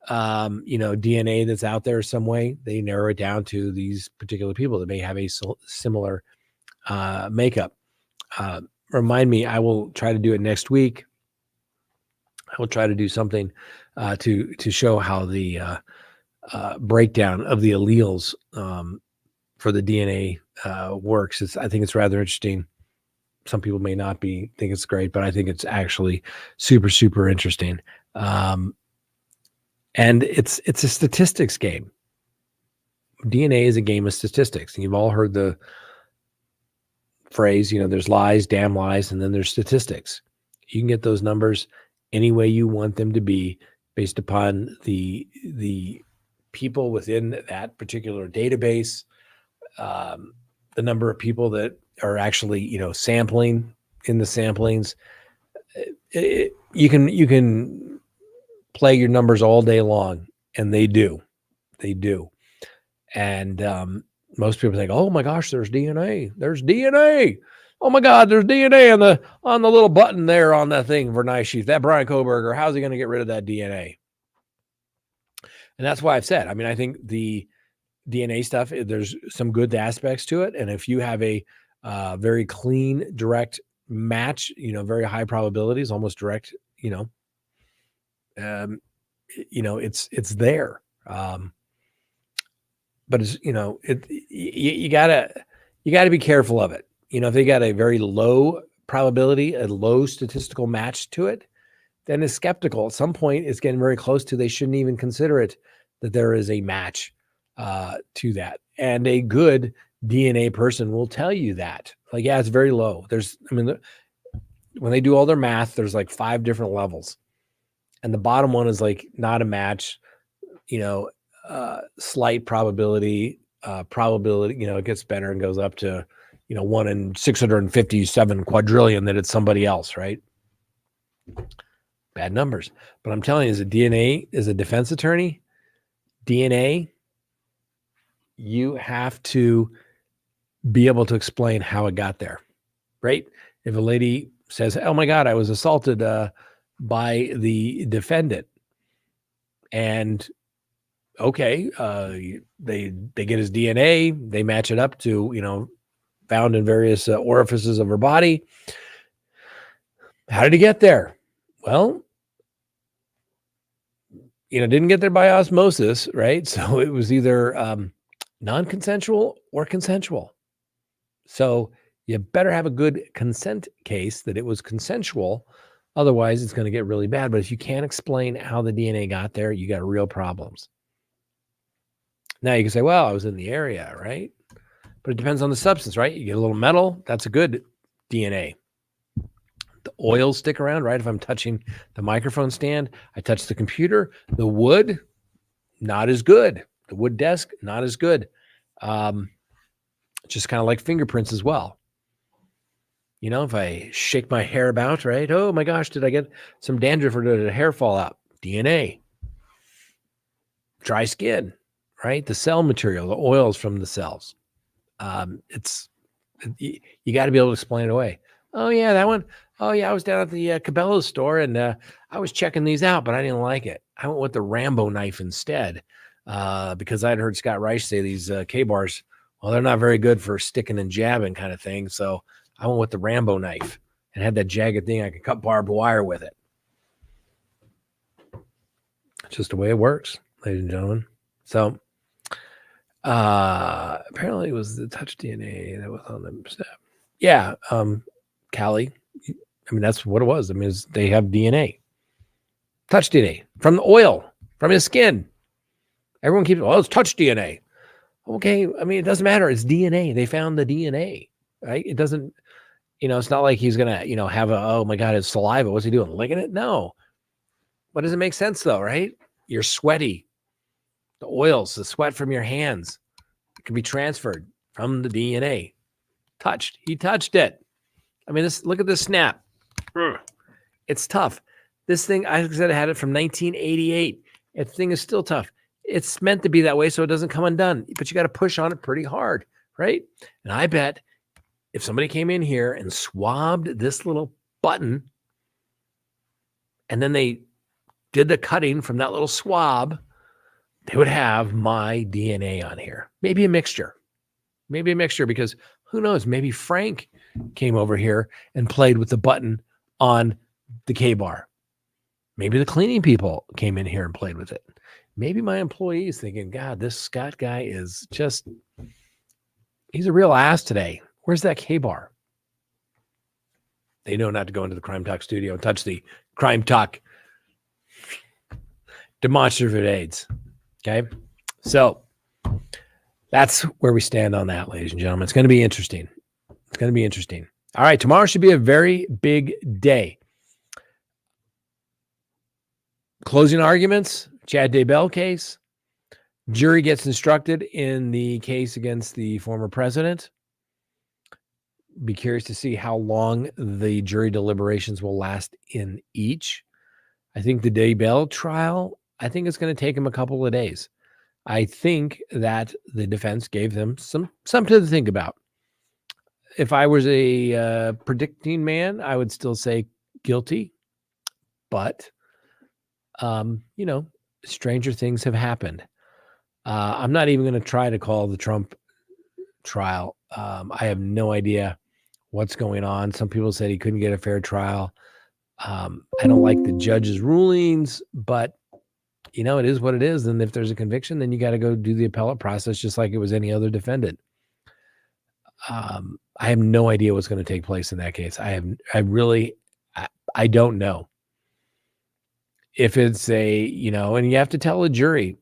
DNA that's out there some way. They narrow it down to these particular people that may have a similar makeup. Remind me, I will try to do it next week. I will try to do something to show how the breakdown of the alleles for the DNA works. I think it's rather interesting. Some people may not think it's great, but I think it's actually super, super interesting. And it's a statistics game. DNA is a game of statistics. And you've all heard the phrase, there's lies, damn lies, and then there's statistics. You can get those numbers any way you want them to be based upon the people within that particular database, the number of people that are actually, sampling in the samplings. You can play your numbers all day long, and they do. And most people think, oh my gosh, there's DNA. There's DNA. Oh my God, there's DNA on the little button there on that thing for nice sheath. That Brian Koberger, how's he going to get rid of that DNA? And that's why I've said, I think the DNA stuff, there's some good aspects to it. And if you have a very clean, direct match, very high probabilities, almost direct, it's there. But it's, you gotta be careful of it. If they got a very low probability, a low statistical match to it, then it's skeptical. At some point, it's getting very close to, they shouldn't even consider it that there is a match to that. And a good DNA person will tell you that. Like, yeah, it's very low. When they do all their math, there's like 5 different levels. And the bottom one is like not a match, slight probability, it gets better and goes up to, 1 in 657 quadrillion that it's somebody else, right? Bad numbers. But I'm telling you, as a defense attorney, DNA, you have to be able to explain how it got there, right? If a lady says, oh my God, I was assaulted by the defendant, and okay, they get his DNA, they match it up to, found in various orifices of her body. How did he get there? Well, didn't get there by osmosis, right? So it was either non-consensual or consensual. So you better have a good consent case that it was consensual. Otherwise, it's going to get really bad. But if you can't explain how the DNA got there, you got real problems. Now you can say, well, I was in the area, right? But it depends on the substance, right? You get a little metal, that's a good DNA. The oils stick around, right? If I'm touching the microphone stand, I touch the computer, the wood, not as good. The wood desk, not as good. Just kind of like fingerprints as well. If I shake my hair about, right? Oh my gosh, did I get some dandruff or did the hair fall out? DNA. Dry skin, right? The cell material, the oils from the cells. You got to be able to explain it away. Oh yeah, that one. Oh yeah, I was down at the Cabela's store and I was checking these out, but I didn't like it. I went with the Rambo knife instead because I'd heard Scott Reich say these K-bars, well, they're not very good for sticking and jabbing kind of thing. So I went with the Rambo knife and had that jagged thing. I could cut barbed wire with it. It's just the way it works, ladies and gentlemen. So apparently it was the touch DNA that was on the step. Yeah. Callie, that's what it was. They have DNA, touch DNA from the oil, from his skin. Everyone keeps, it's touch DNA. Okay. It doesn't matter. It's DNA. They found the DNA, right? It doesn't, it's not like he's going to, have oh my God, his saliva. What's he doing? Licking it? No. But does it make sense though, right? You're sweaty. The oils, the sweat from your hands, it can be transferred from the DNA. Touched. He touched it. Look at this snap. It's tough. This thing, I said I had it from 1988. The thing is still tough. It's meant to be that way so it doesn't come undone, but you got to push on it pretty hard, right? And I bet if somebody came in here and swabbed this little button and then they did the cutting from that little swab, they would have my DNA on here. Maybe a mixture. Because who knows? Maybe Frank came over here and played with the button on the K-bar. Maybe the cleaning people came in here and played with it. Maybe my employees thinking, God, this Scott guy is just, he's a real ass today. Where's that K-bar? They know not to go into the CrimeTalk studio and touch the CrimeTalk demonstrative aids. Okay. So that's where we stand on that, ladies and gentlemen. It's going to be interesting. All right. Tomorrow should be a very big day. Closing arguments, Chad Daybell case. Jury gets instructed in the case against the former president. Be curious to see how long the jury deliberations will last in each. I think the Daybell trial, I think it's going to take him a couple of days. I think that the defense gave them something to think about. If I was a predicting man, I would still say guilty. But, stranger things have happened. I'm not even going to try to call the Trump trial. I have no idea what's going on. Some people said he couldn't get a fair trial. I don't like the judge's rulings, but it is what it is. And if there's a conviction, then you got to go do the appellate process just like it was any other defendant. I have no idea what's going to take place in that case. I don't know. If it's and you have to tell a jury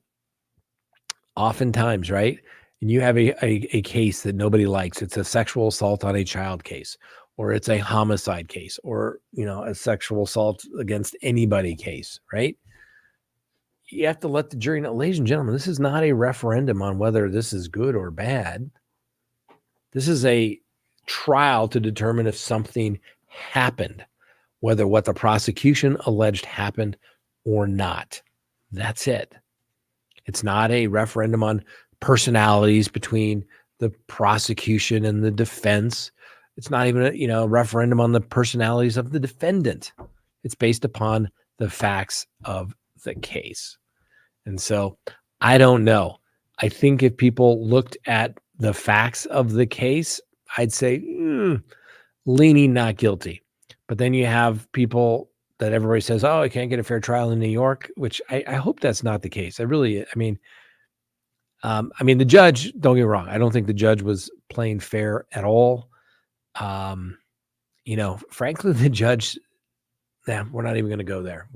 oftentimes, right? And you have a case that nobody likes. It's a sexual assault on a child case, or it's a homicide case, or, a sexual assault against anybody case, right? You have to let the jury know, ladies and gentlemen, this is not a referendum on whether this is good or bad. This is a trial to determine if something happened, whether what the prosecution alleged happened or not. That's it. It's not a referendum on personalities between the prosecution and the defense. It's not even a referendum on the personalities of the defendant. It's based upon the facts of the case. And so I don't know. I think if people looked at the facts of the case, I'd say leaning not guilty. But then you have people that everybody says, oh, I can't get a fair trial in New York, which I hope that's not the case. The judge, don't get me wrong, I don't think the judge was playing fair at all. Frankly, the judge, we're not even going to go there.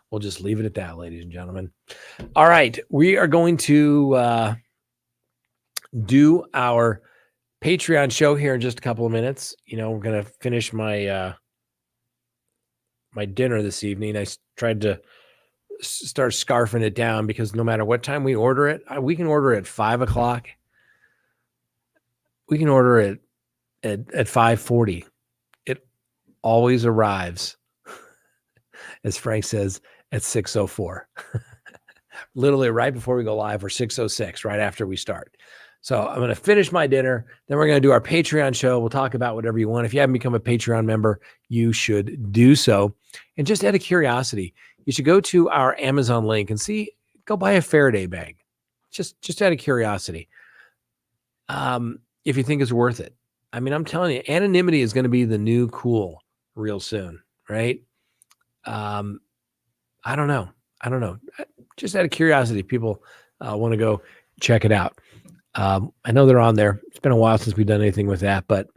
We'll just leave it at that, ladies and gentlemen. All right. We are going to do our Patreon show here in just a couple of minutes. We're going to finish my my dinner this evening. I tried to start scarfing it down because no matter what time we order it, we can order it at 5:00. We can order it at 5:40. It always arrives, as Frank says, at 6:04. Literally right before we go live, or 6:06, right after we start. So I'm going to finish my dinner. Then we're going to do our Patreon show. We'll talk about whatever you want. If you haven't become a Patreon member, you should do so. And just out of curiosity, you should go to our Amazon link and go buy a Faraday bag. Just out of curiosity. If you think it's worth it. I'm telling you, anonymity is going to be the new cool real soon, right? I don't know. Just out of curiosity, people want to go check it out. I know they're on there. It's been a while since we've done anything with that, but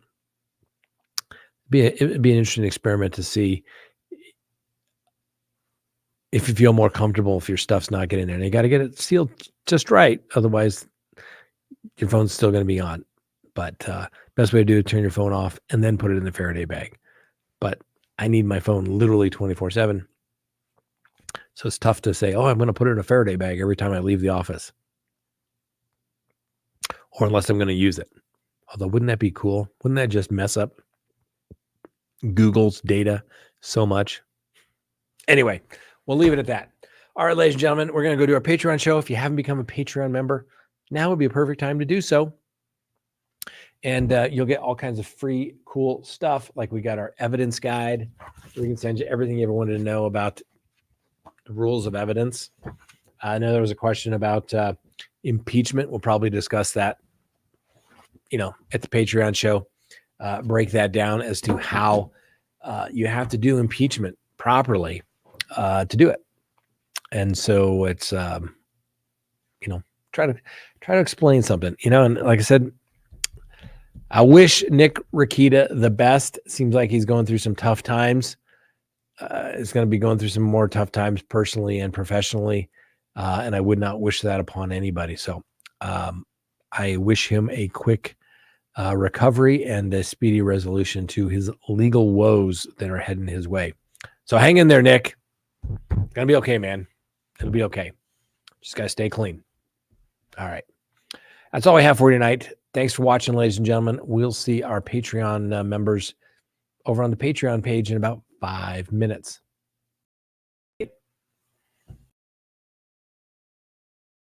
it'd be an interesting experiment to see if you feel more comfortable if your stuff's not getting there. And you got to get it sealed just right. Otherwise, your phone's still going to be on. But best way to do it, turn your phone off and then put it in the Faraday bag. But I need my phone literally 24/7. So it's tough to say, I'm going to put it in a Faraday bag every time I leave the office. Or unless I'm going to use it. Although, wouldn't that be cool? Wouldn't that just mess up Google's data so much? Anyway, we'll leave it at that. All right, ladies and gentlemen, we're going to go do our Patreon show. If you haven't become a Patreon member, now would be a perfect time to do so. And you'll get all kinds of free, cool stuff. Like we got our evidence guide. We can send you everything you ever wanted to know about the rules of evidence. I know there was a question about impeachment. We'll probably discuss that, at the Patreon show. Break that down as to how you have to do impeachment properly to do it. And so it's, try to explain something, and like I said, I wish Nick Rakita the best. Seems like he's going through some tough times. He's going to be going through some more tough times personally and professionally. And I would not wish that upon anybody. So I wish him a quick recovery and a speedy resolution to his legal woes that are heading his way. So hang in there, Nick. Gonna be okay, man. It'll be okay. Just gotta stay clean. All right. That's all I have for you tonight. Thanks for watching, ladies and gentlemen. We'll see our Patreon members over on the Patreon page in about 5 minutes.